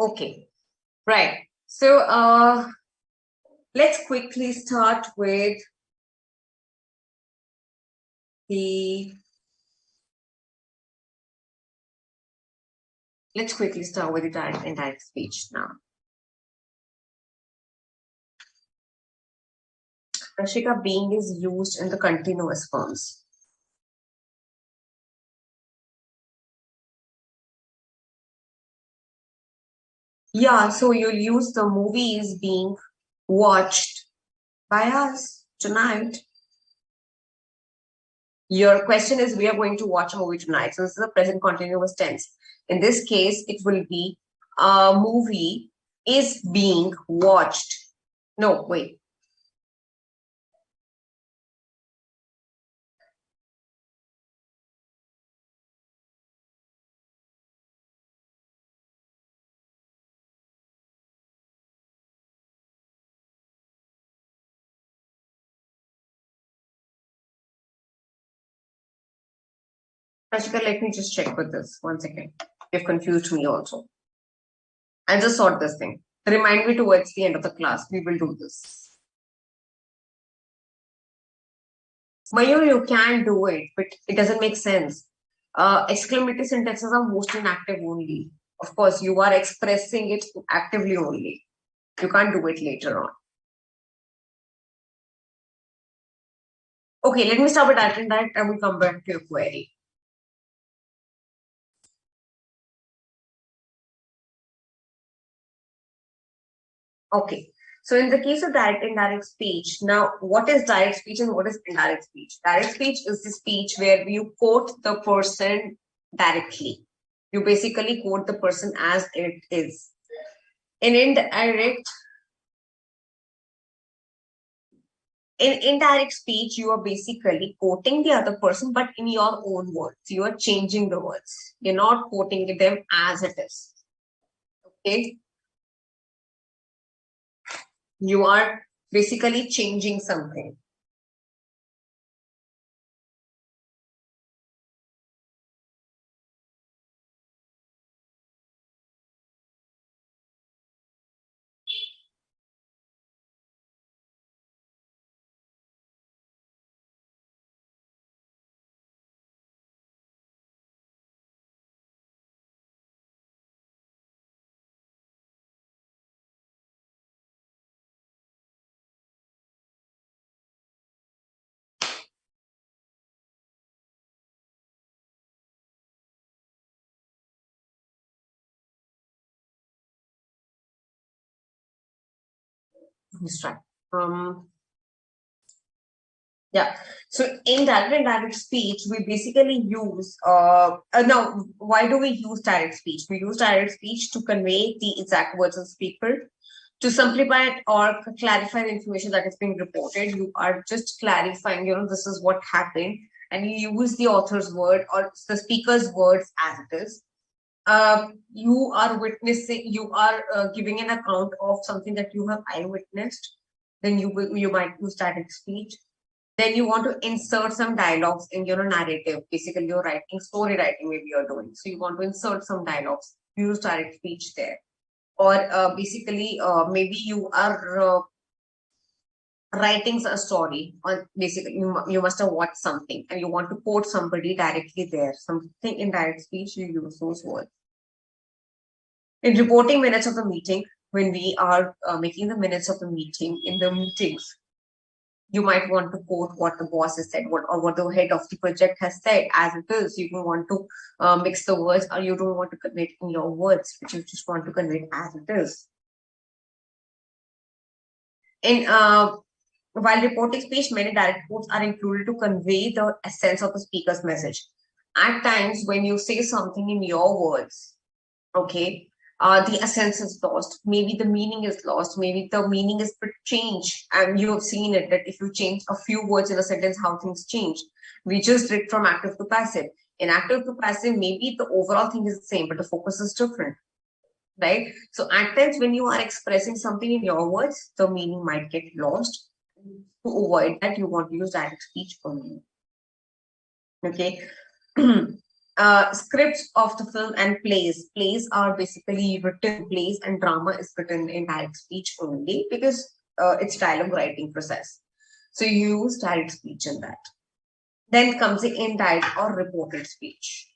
Okay, right. So let's quickly start with the direct and indirect speech now. Rashika, being is used in the continuous forms. Yeah, so you'll use the movie is being watched by us tonight. Your question is, we are going to watch a movie tonight. So this is a present continuous tense. In this case, it will be a movie is being watched. No, wait. Rashika, let me just check with this. 1 second. You've confused me also. I'll just sort this thing. Remind me towards the end of the class. We will do this. Mayur, you can do it, but it doesn't make sense. Exclamatory sentences are most inactive only. Of course, you are expressing it actively only. You can't do it later on. Okay, let me stop with that and I will come back to your query. Okay, so in the case of direct indirect speech, now what is direct speech and what is indirect speech? Direct speech is the speech where you quote the person directly. You basically quote the person as it is. In indirect speech, you are basically quoting the other person, but in your own words. You are changing the words. You're not quoting them as it is. Okay. You are basically changing something. Let's try. Yeah. So in direct and direct speech, we basically use now why do we use direct speech? We use direct speech to convey the exact words of the speaker, to simplify it or clarify the information that is being reported. You are just clarifying, this is what happened, and you use the author's word or the speaker's words as it is. You are witnessing, you are giving an account of something that you have eyewitnessed. Then you might use direct speech. Then you want to insert some dialogues in your narrative. Basically, you're writing story writing, maybe you're doing. So you want to insert some dialogues, use direct speech there. Or basically, maybe you are writing a story, or basically you must have watched something and you want to quote somebody directly there. Something in direct speech, you use those words. In reporting minutes of the meeting, when we are making the minutes of the meeting, in the meetings, you might want to quote what the boss has said, what the head of the project has said as it is. You don't want to mix the words, or you don't want to convey it in your words, but you just want to convey it as it is. In while reporting speech, many direct quotes are included to convey the essence of the speaker's message. At times, when you say something in your words, okay, the essence is lost. Maybe the meaning is lost. Maybe the meaning is changed. And you have seen it that if you change a few words in a sentence, how things change. We just read from active to passive. In active to passive, maybe the overall thing is the same, but the focus is different. Right? So at times when you are expressing something in your words, the meaning might get lost. To avoid that, you want to use direct speech only. Okay. Scripts of the film and plays. Plays are basically written plays, and drama is written in direct speech only because it's dialogue writing process. So you use direct speech in that. Then comes the indirect or reported speech.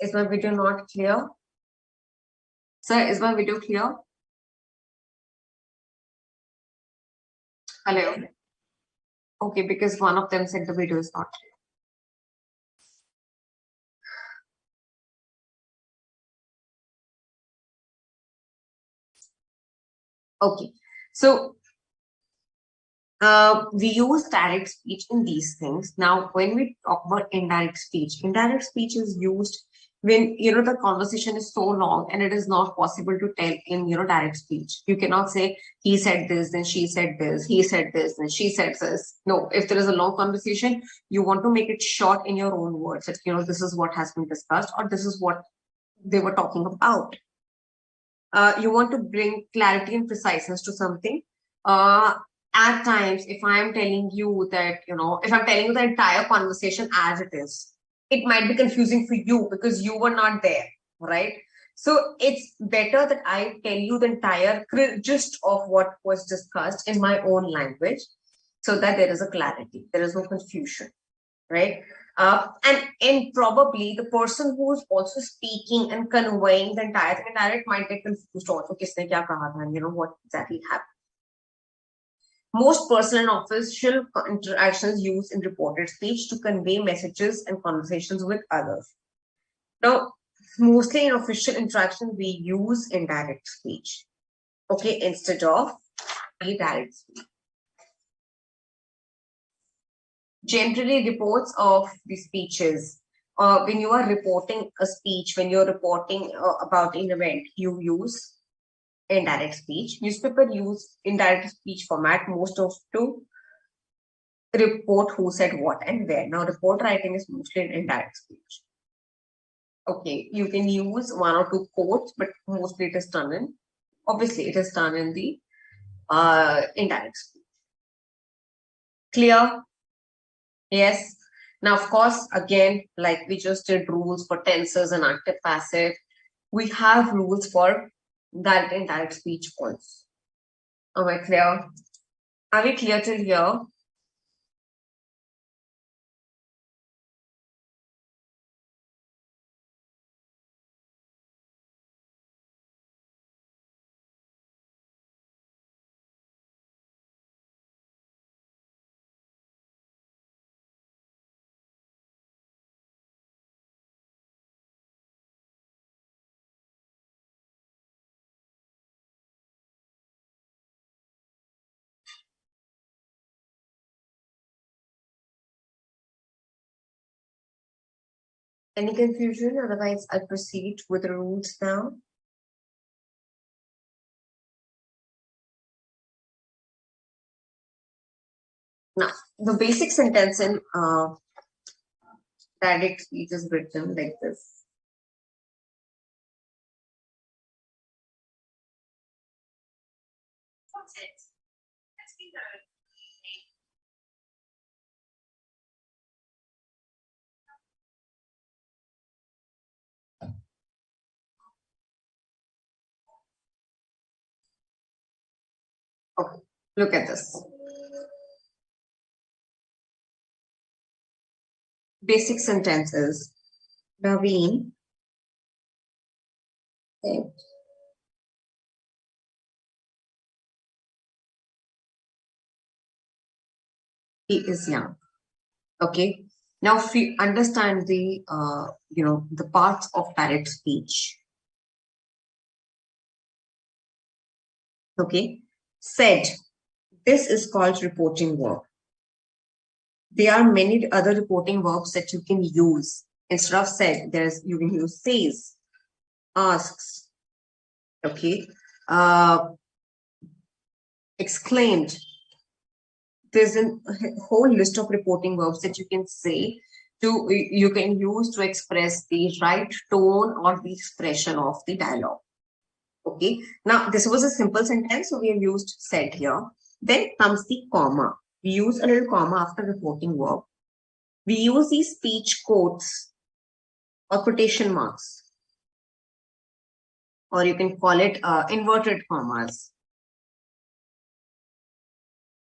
Is my video not clear? Sir, is my video clear? Hello? Okay, because one of them said the video is not clear. Okay, so we use direct speech in these things. Now, when we talk about indirect speech is used when the conversation is so long and it is not possible to tell in direct speech. You cannot say he said this, then she said this, he said this, then she said this. No, if there is a long conversation, you want to make it short in your own words. That this is what has been discussed, or this is what they were talking about. You want to bring clarity and preciseness to something. At times, if I'm telling you that, if I'm telling you the entire conversation as it is, it might be confusing for you because you were not there, right? So it's better that I tell you the entire gist of what was discussed in my own language so that there is a clarity, there is no confusion, right? And probably the person who's also speaking and conveying the entire thing indirect might get confused also, kisne kya kaha tha, what exactly happened. Most personal and official interactions use in reported speech to convey messages and conversations with others. Now, mostly in official interactions, we use indirect speech, okay, instead of direct speech. Generally, reports of the speeches, when you are reporting a speech, when you're reporting about an event, you use indirect speech. Newspaper use indirect speech format most of to report who said what and where. Now, report writing is mostly in indirect speech. Okay, you can use one or two quotes, but mostly it is done in, obviously, it is done in the indirect speech. Clear? Yes. Now, of course, again, like we just did rules for tenses and active passive, we have rules for direct and indirect speech points. Am I clear? Are we clear till here? Any confusion? Otherwise, I'll proceed with the rules now. Now, the basic sentence in direct speech is written like this. Okay, look at this. Basic sentence is Naveen said he is young. Okay. Now, if we understand the the parts of direct speech. Okay. Said. This is called reporting verb. There are many other reporting verbs that you can use. Instead of said, you can use says, asks, okay, exclaimed. There's a whole list of reporting verbs that you can say you can use to express the right tone or the expression of the dialogue. Okay. Now, this was a simple sentence, so we have used said here. Then comes the comma. we use a little comma after reporting verb. We use these speech quotes or quotation marks, or you can call it inverted commas.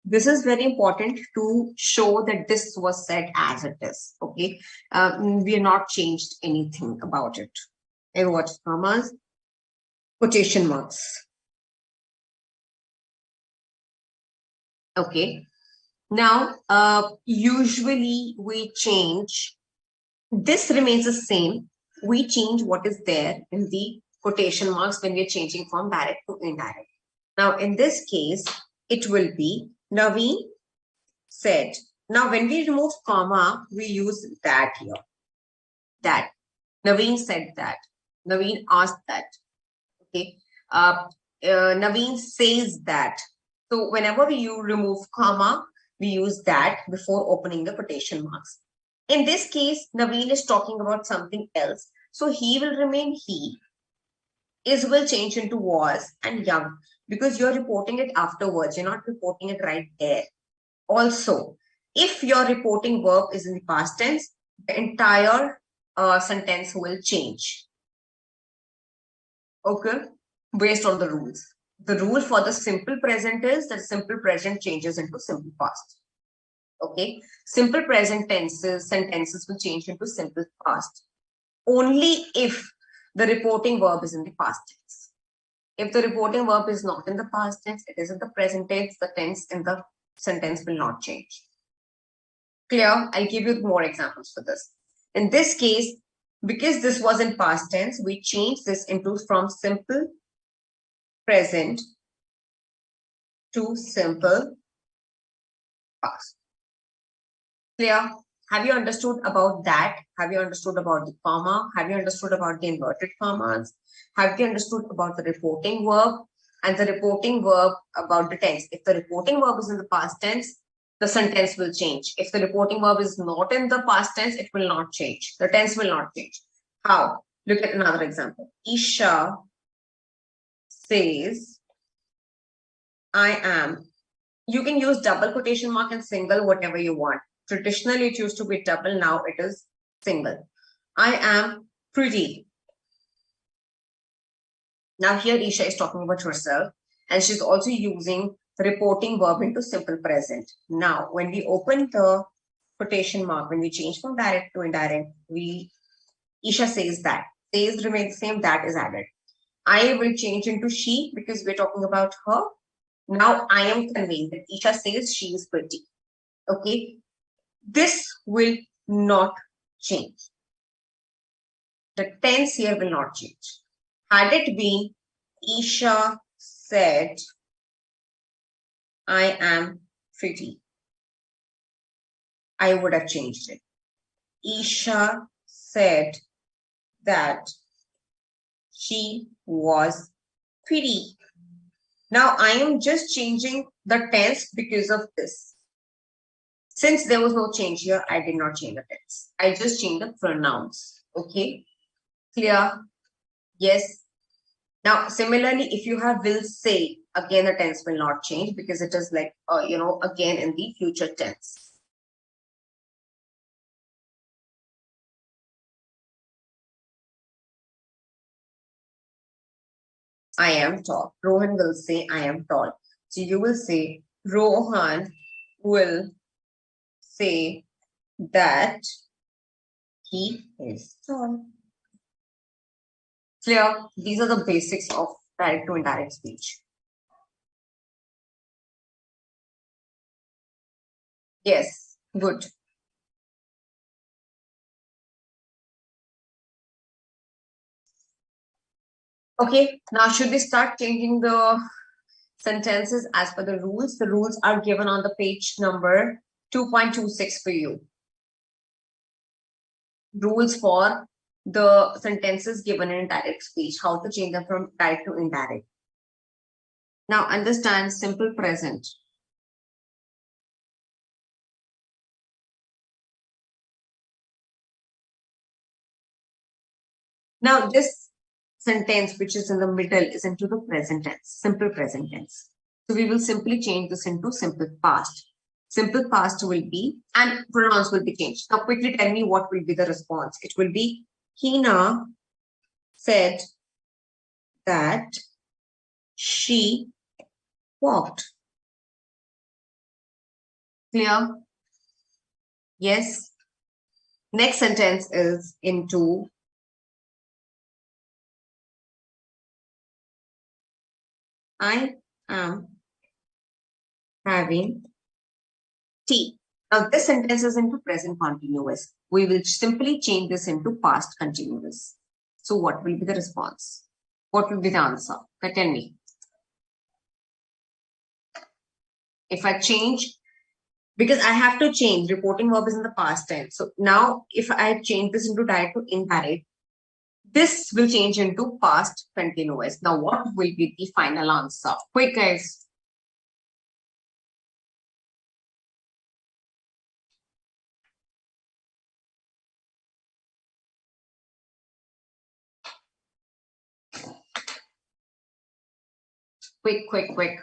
This is very important to show that this was said as it is. Okay, we have not changed anything about it. Inverted commas, quotation marks. Okay. Now, usually we change. This remains the same. We change what is there in the quotation marks when we are changing from direct to indirect. Now, in this case, it will be Naveen said. Now, when we remove comma, we use that here. That. Naveen said that. Naveen asked that. Okay. Naveen says that. So, whenever you remove comma, we use that before opening the quotation marks. In this case, Naveen is talking about something else. So, he will remain he. Is will change into was and young because you're reporting it afterwards. You're not reporting it right there. Also, if your reporting verb is in the past tense, the entire sentence will change. Okay, based on the rules. The rule for the simple present is that simple present changes into simple past. Okay, simple present sentences will change into simple past only if the reporting verb is in the past tense. If the reporting verb is not in the past tense, it is in the present tense, the tense in the sentence will not change. Clear? I'll give you more examples for this. In this case, because this was in past tense, we change this into from simple present to simple past. Clear? Have you understood about that? Have you understood about the comma? Have you understood about the inverted commas? Have you understood about the reporting verb and the reporting verb about the tense? If the reporting verb is in the past tense, the sentence will change. If the reporting verb is not in the past tense, it will not change. The tense will not change. How? Look at another example. Isha says, I am. You can use double quotation mark and single, whatever you want. Traditionally, it used to be double. Now it is single. I am pretty. Now here Isha is talking about herself and she's also using the reporting verb into simple present. Now, when we open the quotation mark, when we change from direct to indirect, Isha says that. Says remains the same, that is added. I will change into she because we're talking about her. Now I am conveying that Isha says she is pretty. Okay. This will not change. The tense here will not change. Had it been Isha said, I am pretty, I would have changed it. Isha said that she was pretty. Now I am just changing the tense because of this. Since there was no change here, I did not change the tense. I just changed the pronouns. Okay, clear? Yes. Now, similarly, if you have will say, again, the tense will not change because it is like, again in the future tense. I am tall. Rohan will say, I am tall. So you will say, Rohan will say that he is tall. Clear? These are the basics of direct to indirect speech. Yes, good. Okay, now should we start changing the sentences as per the rules? The rules are given on the page number 2.26 for you. Rules for the sentences given in direct speech, how to change them from direct to indirect. Now understand simple present. Now this sentence which is in the middle is into the present tense, simple present tense. So we will simply change this into simple past. Simple past will be, and pronouns will be changed. Now quickly tell me what will be the response. It will be, Hina said that she walked. Clear? Yes. Next sentence is into I am having tea. Now this sentence is into present continuous. We will simply change this into past continuous. So what will be the response? What will be the answer? Tell me. If I change, because I have to change, reporting verb is in the past tense. So now if I change this into direct to indirect, this will change into past continuous. Now what will be the final answer? Quick guys. Quick.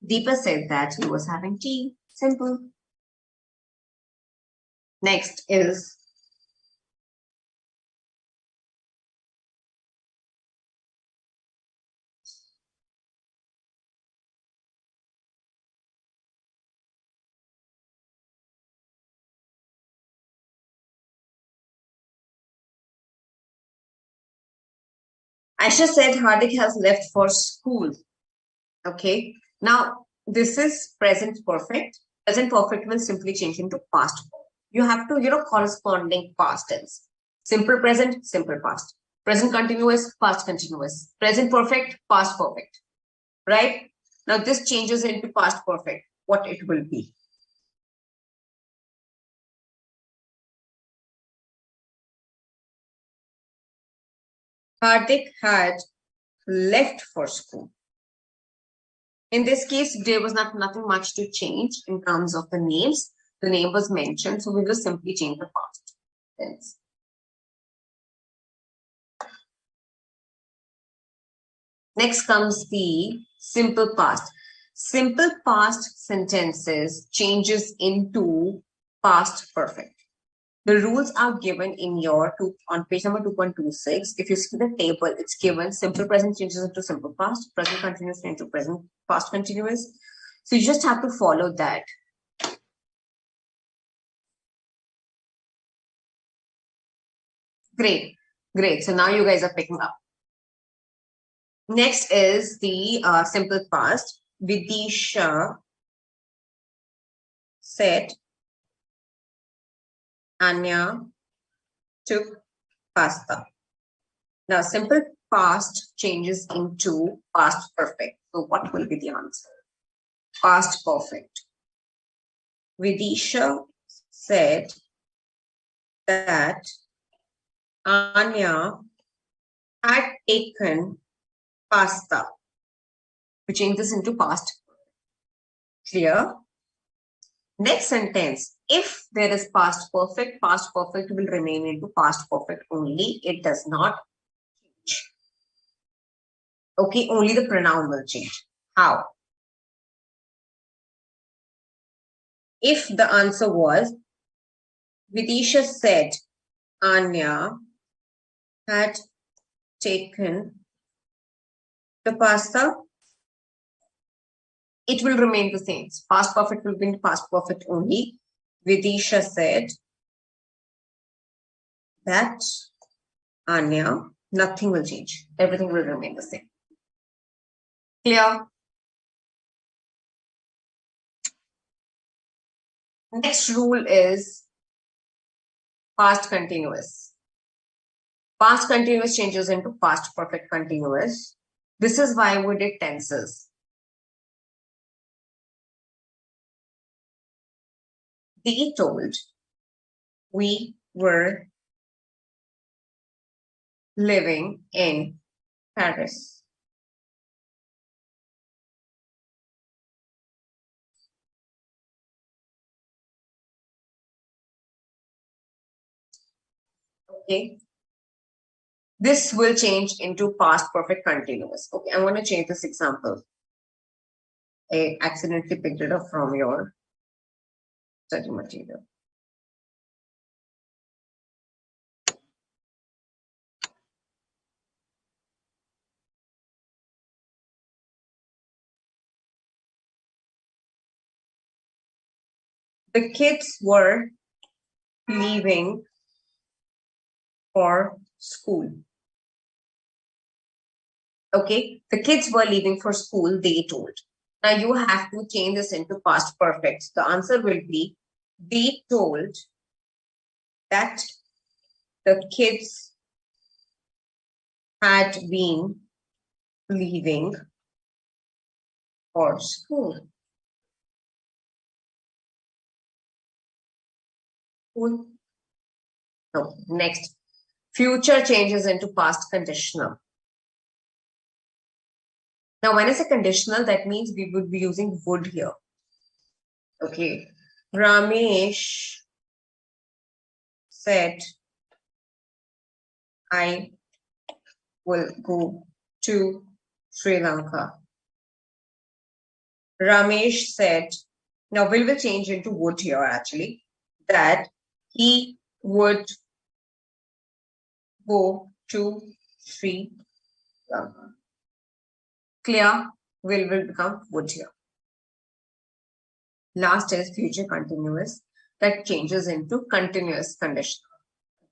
Deepa said that he was having tea. Simple. Next is Aisha said Hardik has left for school. Okay. Now, this is present perfect. Present perfect will simply change into past. You have to, corresponding past tense. Simple present, simple past. Present continuous, past continuous. Present perfect, past perfect. Right? Now, this changes into past perfect. What it will be? Hardik had left for school. In this case, there was nothing much to change in terms of the names. The name was mentioned, so we will simply change the past tense. Next comes the simple past. Simple past sentences changes into past perfect. The rules are given in your on page number 2.26. If you see the table, it's given simple present changes into simple past, present continuous into present past continuous. So you just have to follow that. Great. So now you guys are picking up. Next is the simple past. Vidisha said Anya took pasta. Now, simple past changes into past perfect. So, what will be the answer? Past perfect. Vidisha said that Anya had taken pasta. We change this into past. Clear? Next sentence. If there is past perfect will remain into past perfect only. It does not change. Okay, only the pronoun will change. How? If the answer was, Vidisha said Anya had taken the pasta, it will remain the same. Past perfect will be past perfect only. Vidisha said that Anya, nothing will change. Everything will remain the same. Clear? Next rule is past continuous. Past continuous changes into past perfect continuous. This is why we did tenses. They told we were living in Paris. Okay. This will change into past perfect continuous. Okay, I'm going to change this example. I accidentally picked it up from your study material. The kids were leaving for school. Okay, the kids were leaving for school, they told. Now you have to change this into past perfect. The answer will be they told that the kids had been leaving for school. Cool. No, next. Future changes into past conditional. Now, when I say conditional, that means we would be using would here. Okay. Ramesh said, I will go to Sri Lanka. Ramesh said, now will change into would here actually, that he would go to Sri Lanka. Clear? Will become would here. Last is future continuous, that changes into continuous conditional.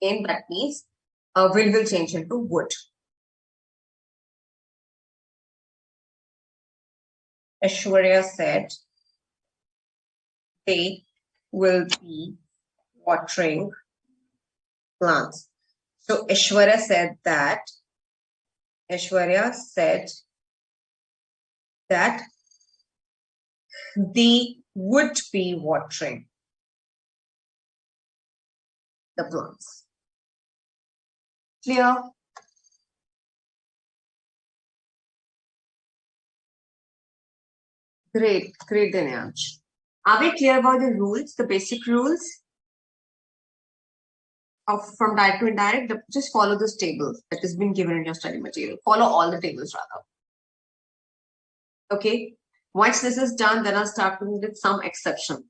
Again, that means will change into would. Aishwarya said they will be watering plants. So Aishwarya said that they would be watering the plants. Clear? Great, Dinesh. Are we clear about the rules, the basic rules of from direct to indirect? Just follow this table that has been given in your study material. Follow all the tables rather. Okay. Once this is done, then I'll start with some exception.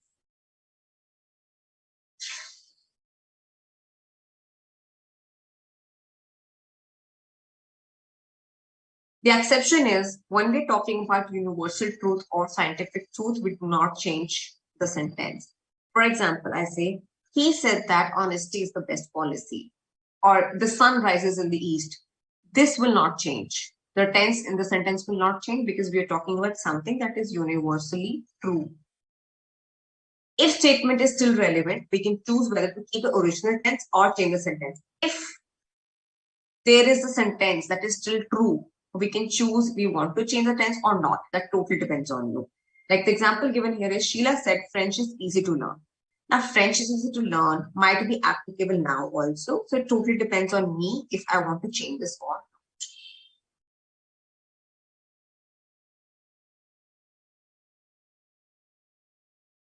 The exception is when we're talking about universal truth or scientific truth, we do not change the sentence. For example, I say, he said that honesty is the best policy, or the sun rises in the east. This will not change. The tense in the sentence will not change because we are talking about something that is universally true. If statement is still relevant, we can choose whether to keep the original tense or change the sentence. If there is a sentence that is still true, we can choose we want to change the tense or not. That totally depends on you. Like the example given here is Sheila said French is easy to learn. Now French is easy to learn might be applicable now also. So it totally depends on me if I want to change this or not.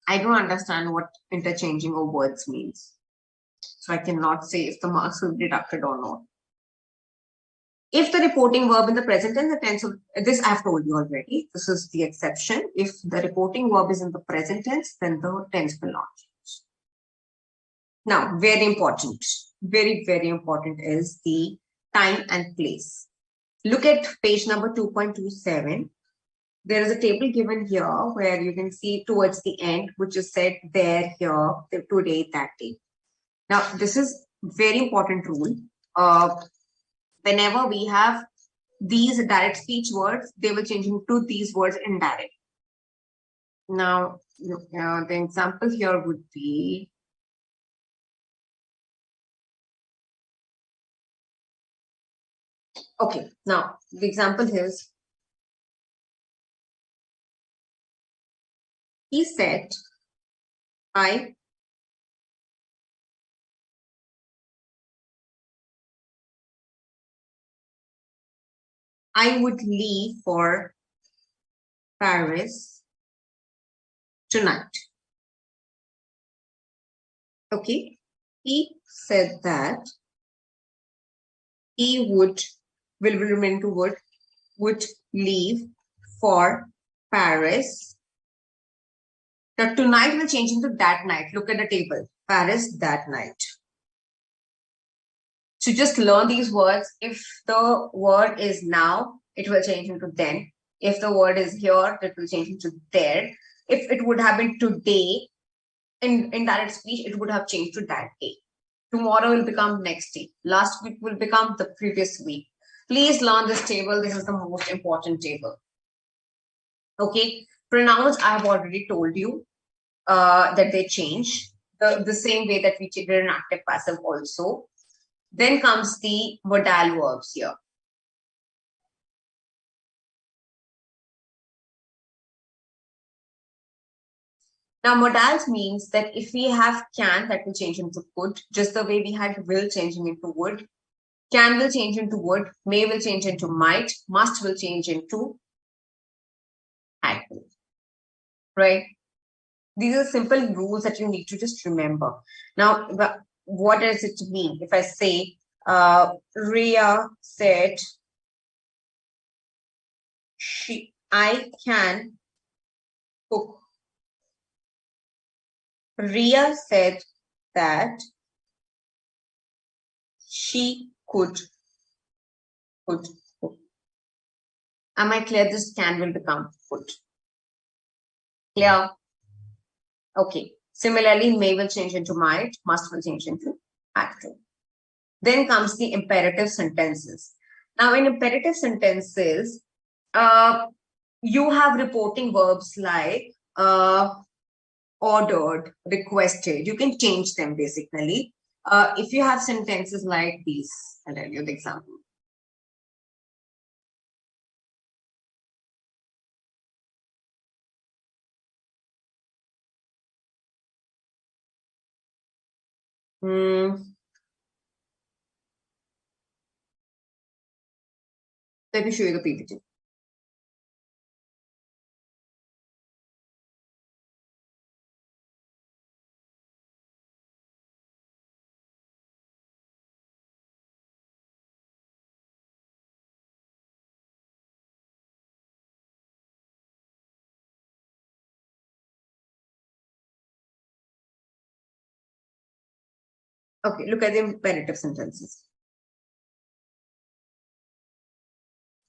I don't understand what interchanging of words means. So I cannot say if the marks will be deducted or not. If the reporting verb in the present tense, the tense of this I've told you already. This is the exception. If the reporting verb is in the present tense, then the tense will not change. Now, very important, very, very important is the time and place. Look at page number 2.27. There is a table given here where you can see towards the end, which is said there, here, today, that day. Now, this is very important rule. Whenever we have these direct speech words, they will change into these words indirect. Now, the example here would be Okay, now the example is, he said, I would leave for Paris tonight. Okay, he said that he will remain to would leave for Paris. Now tonight will change into that night. Look at the table. Paris that night. So just learn these words. If the word is now, it will change into then. If the word is here, it will change into there. If it would have been today, in indirect speech, it would have changed to that day. Tomorrow will become next day. Last week will become the previous week. Please learn this table. This is the most important table. Okay. Pronouns, I have already told you that they change the same way that we did in active passive also. Then comes the modal verbs here. Now, modals means that if we have can, that will change into could, just the way we had will changing into would. Can will change into would, may will change into might, must will change into had will. Right? These are simple rules that you need to just remember. Now, what does it mean? If I say, Ria said, I can cook. Ria said that she could cook. Am I clear? This can will become could. Clear? Okay. Similarly, may will change into might, must will change into had to. Then comes the imperative sentences. Now, in imperative sentences, you have reporting verbs like ordered, requested. You can change them basically. If you have sentences like these, I'll tell you the example. Let me show you the PPT. Okay, look at the imperative sentences.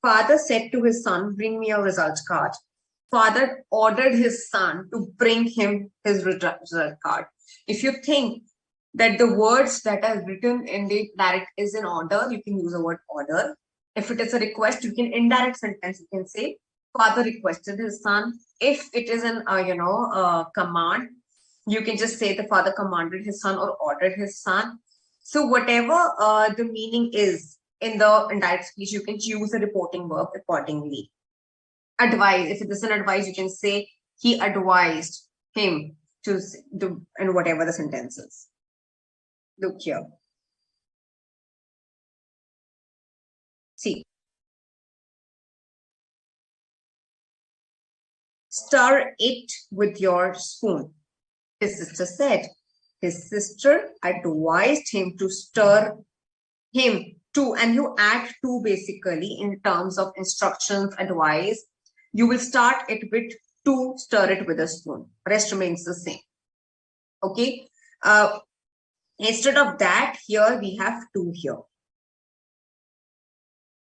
Father said to his son, bring me a result card. Father ordered his son to bring him his result card. If you think that the words that are written in the direct is in order, you can use the word order. If it is a request, you can indirect sentence. You can say, father requested his son. If it is an command, you can just say the father commanded his son or ordered his son. So whatever the meaning is in the indirect speech, you can choose a reporting verb accordingly. Advise, if it is an advice, you can say he advised him to do, and whatever the sentence is. Look here. See. Stir it with your spoon. His sister said. His sister advised him to stir him to, and you add to basically in terms of instructions, advice. You will start it with to, stir it with a spoon. Rest remains the same. Okay. Instead of that, here we have to here.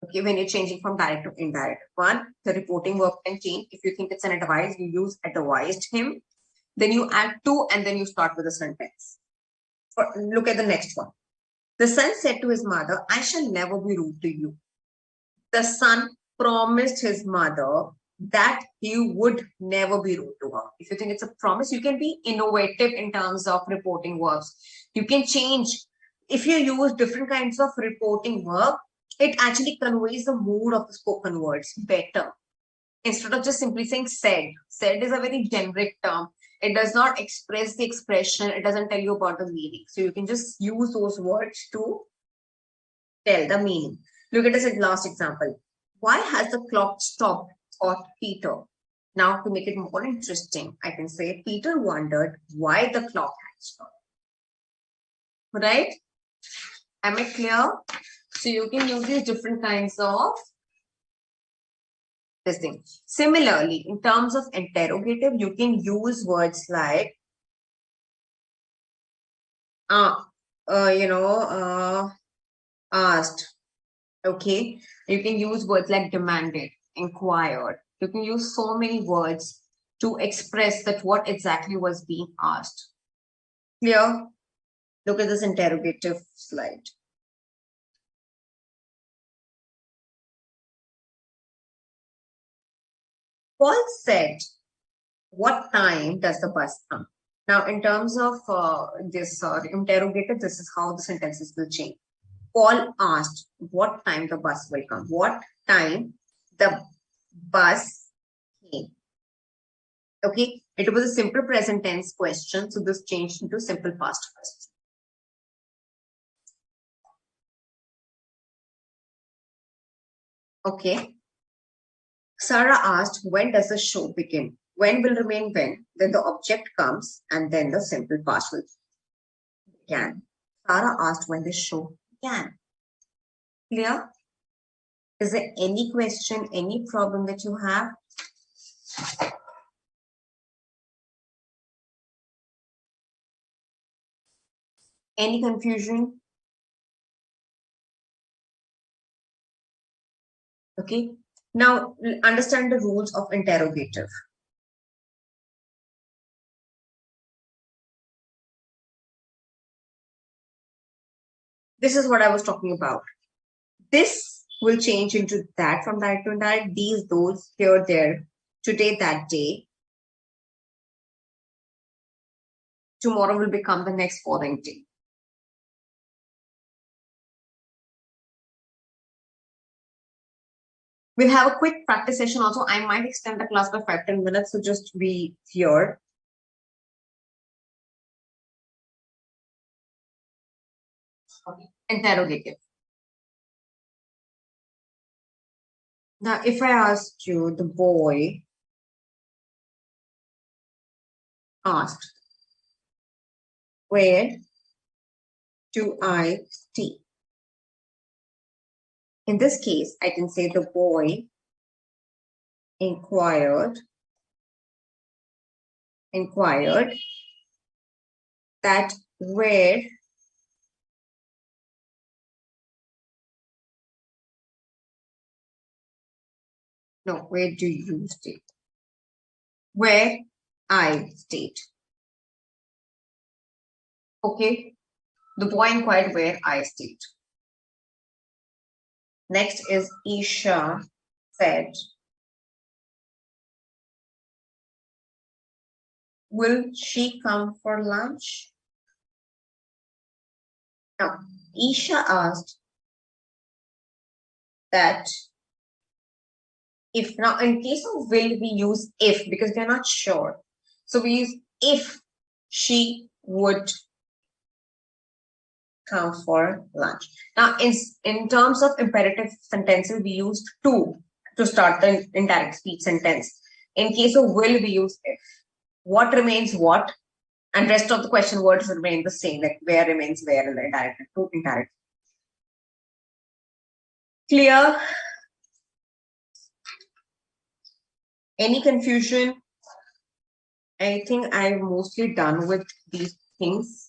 Okay, when you're changing from direct to indirect. One, the reporting verb can change. If you think it's an advice, you use advised him. Then you add to, and then you start with a sentence. Look at the next one. The son said to his mother, I shall never be rude to you. The son promised his mother that he would never be rude to her. If you think it's a promise, you can be innovative in terms of reporting verbs. You can change. If you use different kinds of reporting verb, it actually conveys the mood of the spoken words better. Instead of just simply saying said. Said is a very generic term. It does not express the expression. It doesn't tell you about the meaning. So you can just use those words to tell the meaning. Look at this last example. Why has the clock stopped? Thought Peter. Now to make it more interesting, I can say Peter wondered why the clock had stopped. Right? Am I clear? So you can use these different kinds of this thing. Similarly, in terms of interrogative, you can use words like, asked. Okay. You can use words like demanded, inquired. You can use so many words to express that what exactly was being asked. Clear? Look at this interrogative slide. Paul said, what time does the bus come? Now, in terms of this interrogative, this is how the sentences will change. Paul asked what time the bus will come. What time the bus came. Okay, it was a simple present tense question, so this changed into simple past question. Okay. Sarah asked, when does the show begin? When will remain when, then the object comes, and then the simple past will begin. Sarah asked when the show began. Clear? Is there any question, any problem that you have? Any confusion? Okay. Now, understand the rules of interrogative. This is what I was talking about. This will change into that from direct to indirect. These, those, here, there, today, that day. Tomorrow will become the next following day. We'll have a quick practice session also. I might extend the class by 5-10 minutes, so just be here. Okay. Interrogative. Now, if I asked you, the boy asked, where do I stay? In this case, I can say the boy inquired that where do you stay? Where I stayed. Okay. The boy inquired where I stayed. Next is Isha said, will she come for lunch? Now, Isha asked that if. Now, in case of will, we use if because we are not sure. So we use if she would come for lunch. Now, in terms of imperative sentences, we use to start the indirect speech sentence. In case of will, we use if. What remains what, and rest of the question words remain the same, like where remains where in the indirect and to indirect. Clear? Any confusion? I think I'm mostly done with these things.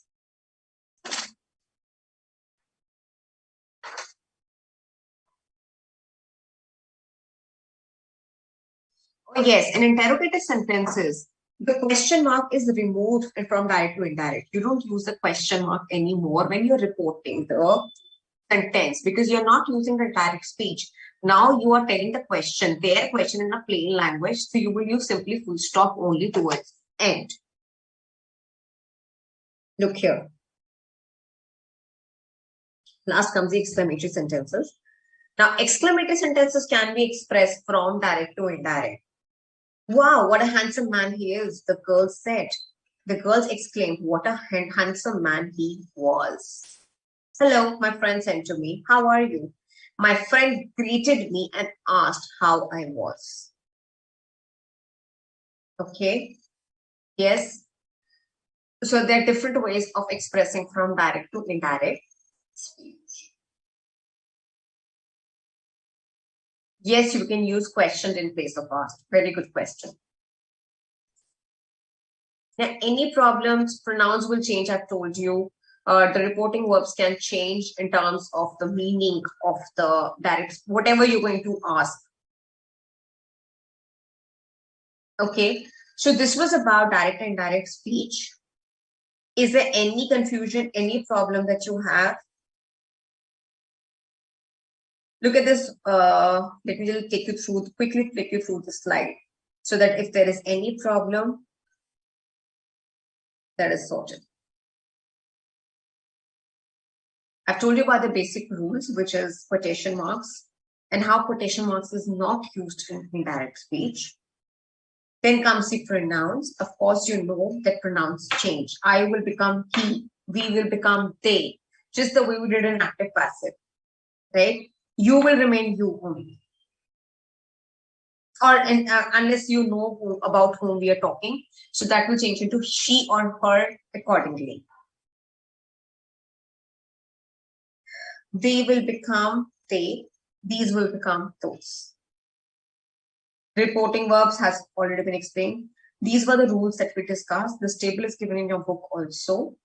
Oh, yes, in interrogative sentences, the question mark is removed from direct to indirect. You don't use the question mark anymore when you're reporting the sentence because you're not using the direct speech. Now you are telling the question, their question in a plain language. So you will use simply full stop only towards end. Look here. Last comes the exclamatory sentences. Now, exclamatory sentences can be expressed from direct to indirect. Wow, what a handsome man he is, the girls said. The girls exclaimed, what a handsome man he was. Hello, my friend said to me, how are you? My friend greeted me and asked how I was. Okay, yes. So there are different ways of expressing from direct to indirect speech. Yes, you can use questioned in place of asked. Very good question. Now, any problems, pronouns will change, I've told you. The reporting verbs can change in terms of the meaning of the direct, whatever you're going to ask. Okay, so this was about direct and indirect speech. Is there any confusion, any problem that you have? Look at this. Let me just take you through, quickly take you through the slide so that if there is any problem, that is sorted. I've told you about the basic rules, which is quotation marks and how quotation marks is not used in indirect speech. Then comes the pronouns. Of course, you know that pronouns change. I will become he, we will become they, just the way we did in active passive, right? You will remain you only. Or unless you know about whom we are talking. So that will change into she or her accordingly. They will become they, these will become those. Reporting verbs has already been explained. These were the rules that we discussed. This table is given in your book also.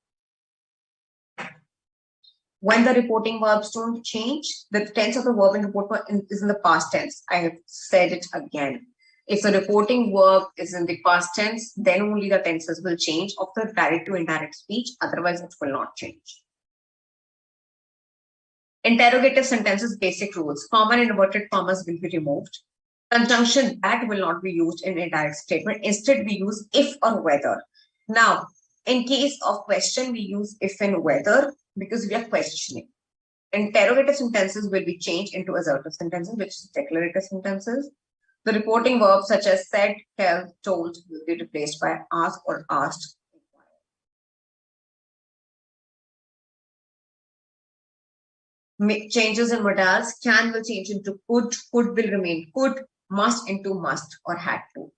When the reporting verbs don't change, the tense of the verb in report is in the past tense. I have said it again. If the reporting verb is in the past tense, then only the tenses will change of the direct to indirect speech. Otherwise, it will not change. Interrogative sentences, basic rules. Comma and inverted commas will be removed. Conjunction that will not be used in indirect statement. Instead, we use if or whether. Now, in case of question, we use if and whether because we are questioning. Interrogative sentences will be changed into assertive sentences, which is declarative sentences. The reporting verbs such as said, tell, told will be replaced by ask or asked. Changes in modals, can will change into could will remain could, must into must or had to.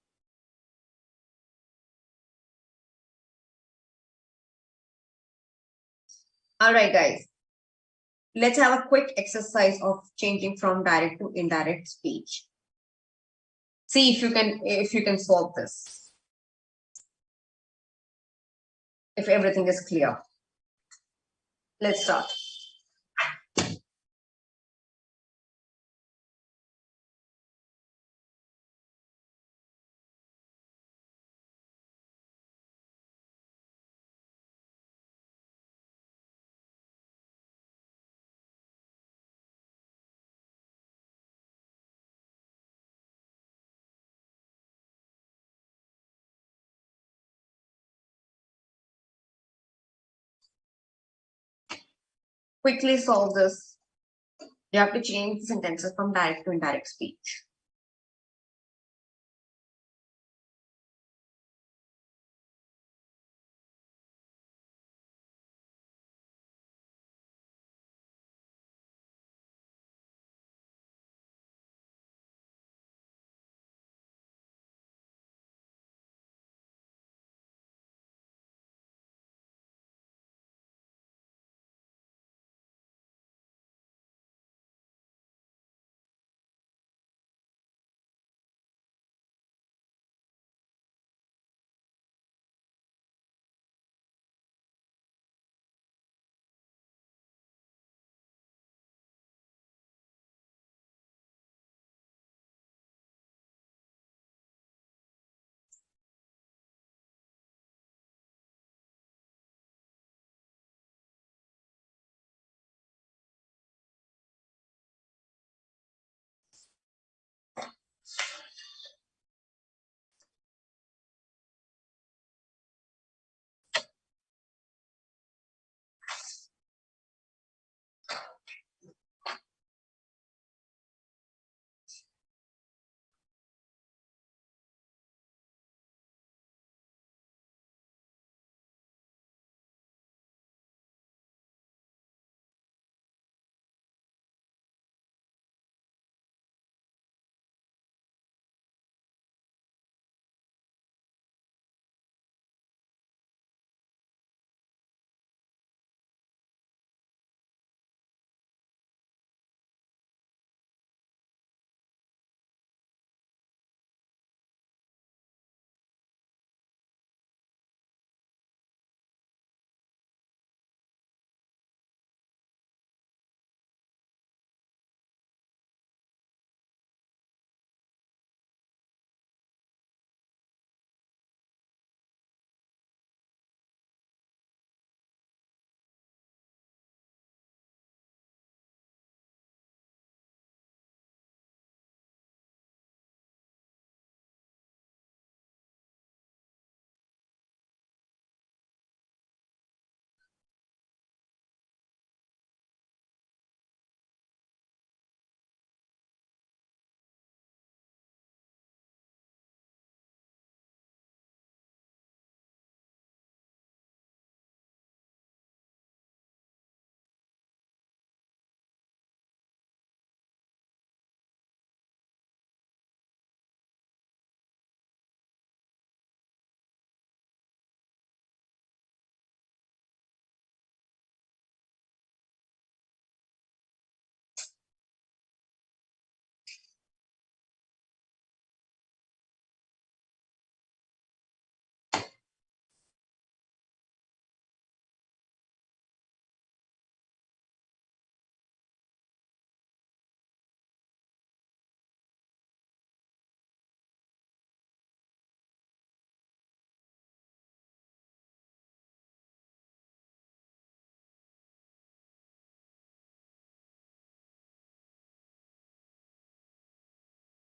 All right, guys. Let's have a quick exercise of changing from direct to indirect speech. See if you can solve this. If everything is clear. Let's start. Quickly solve this. You have to change the sentences from direct to indirect speech.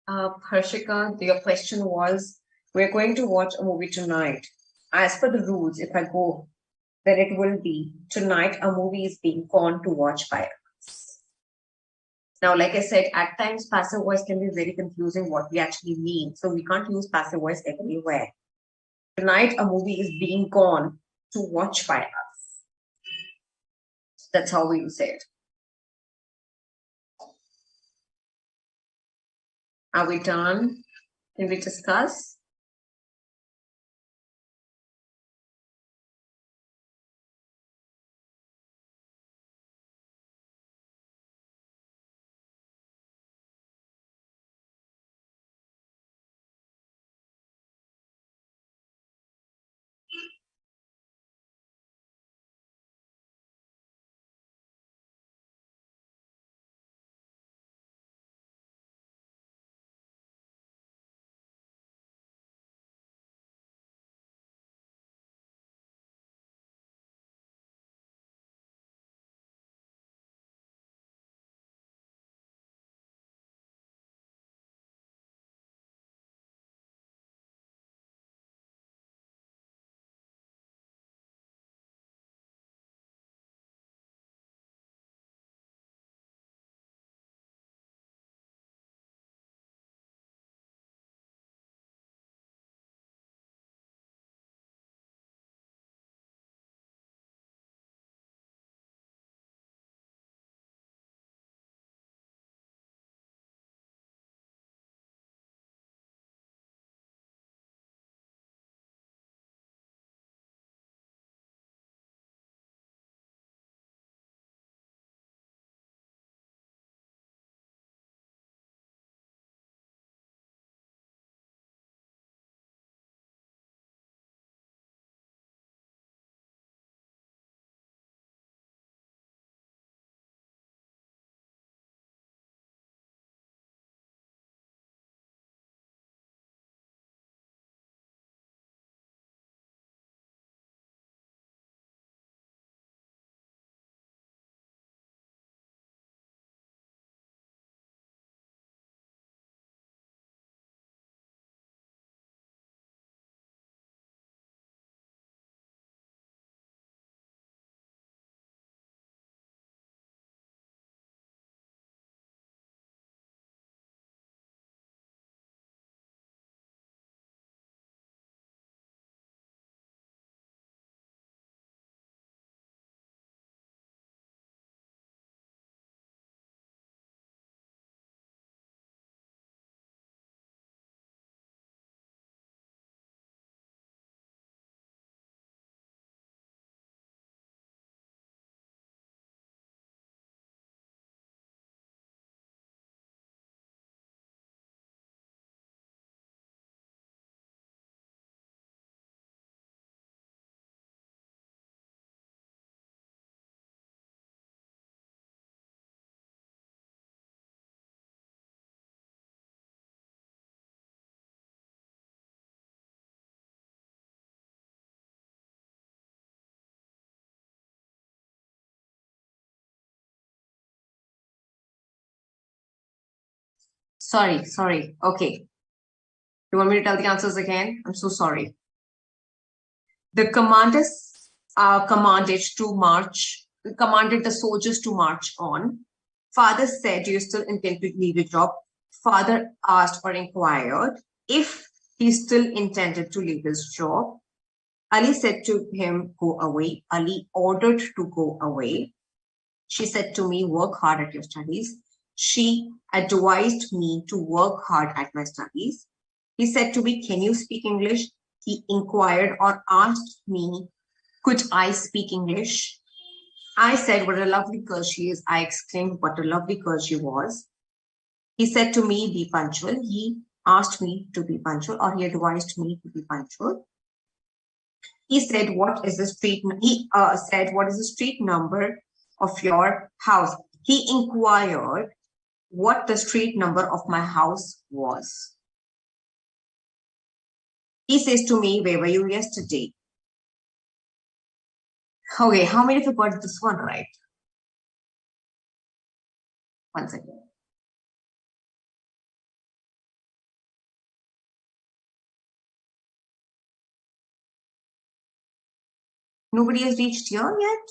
Harshika, your question was, we're going to watch a movie tonight. As per the rules, if I go, then it will be tonight a movie is being gone to watch by us. Now, like I said, at times passive voice can be very confusing what we actually mean. So we can't use passive voice everywhere. Tonight a movie is being gone to watch by us. That's how we will say it. Are we done? Can we discuss? Sorry. Okay. You want me to tell the answers again? I'm so sorry. The commanders commanded the soldiers to march on. Father said, "Do you still intend to leave your job?" Father asked or inquired if he still intended to leave his job. Ali said to him, "Go away." Ali ordered to go away. She said to me, "Work hard at your studies." She advised me to work hard at my studies. He said to me, "Can you speak English?" He inquired or asked me, could I speak English? I said, "What a lovely girl she is." I exclaimed, "What a lovely girl she was." He said to me, "Be punctual." He asked me to be punctual, or he advised me to be punctual. He said, "What is the street?" He said, "What is the street number of your house?" He inquired what the street number of my house was. He says to me, "Where were you yesterday?" Okay, how many of you got this one right? One second. Nobody has reached here yet?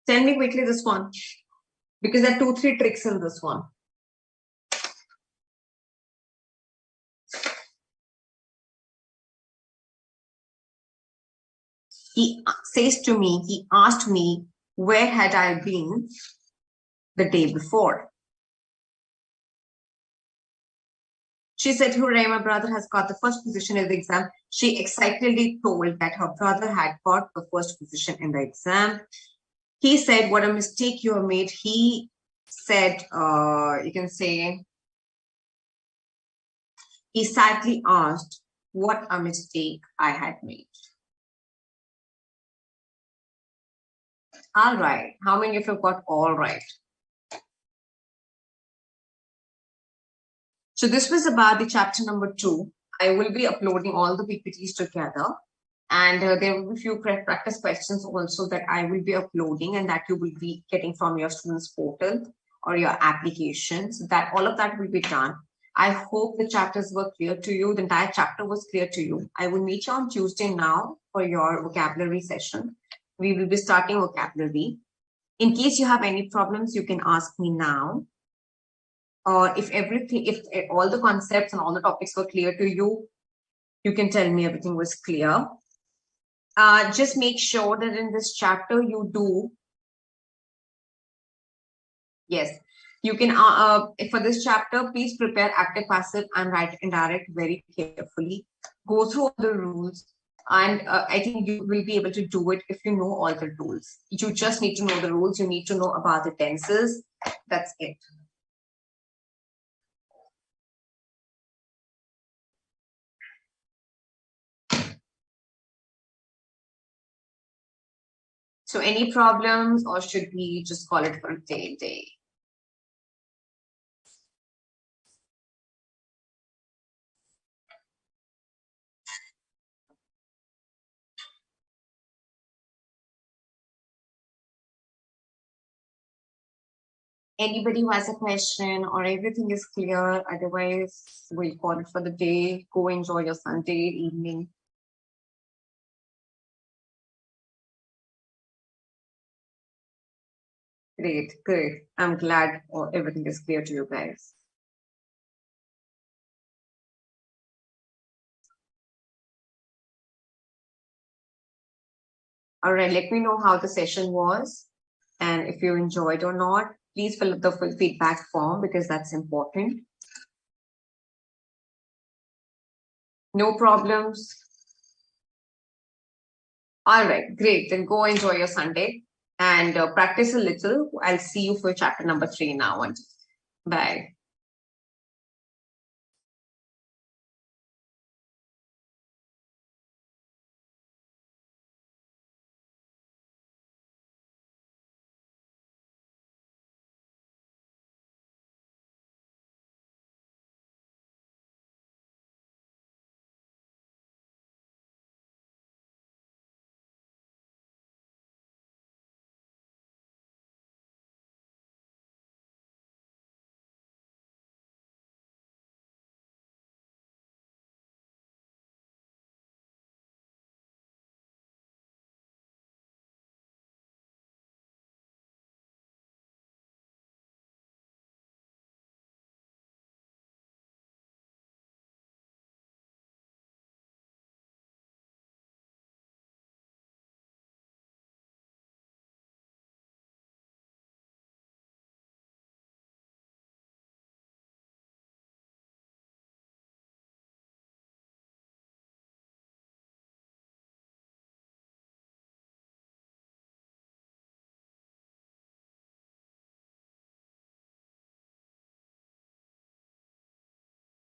Tell me quickly this one, because there are 2-3 tricks in this one. He says to me, he asked me, where had I been the day before? She said, hooray, my brother has got the first position in the exam. She excitedly told that her brother had got the first position in the exam. He said, what a mistake you have made. He said, you can say, he sadly asked what a mistake I had made. All right. How many of you got all right? So this was about the chapter number 2. I will be uploading all the PPTs together. And there will be a few practice questions also that I will be uploading and that you will be getting from your students portal or your applications. That all of that will be done. I hope the chapters were clear to you. The entire chapter was clear to you. I will meet you on Tuesday now for your vocabulary session. We will be starting vocabulary. In case you have any problems, you can ask me now. If all the concepts and all the topics were clear to you, you can tell me everything was clear. Just make sure that in this chapter you do. Yes, you can, for this chapter, please prepare active, passive and write indirect very carefully. Go through all the rules. And I think you will be able to do it if you know all the rules. You just need to know the rules. You need to know about the tenses. That's it. So any problems, or should we just call it for a day? Anybody who has a question or everything is clear, otherwise we'll call it for the day. Go enjoy your Sunday evening. Great, great. I'm glad everything is clear to you guys. All right, let me know how the session was and if you enjoyed or not. Please fill up the full feedback form because that's important. No problems. All right, great. Then go enjoy your Sunday and practice a little. I'll see you for chapter number 3 now. Bye.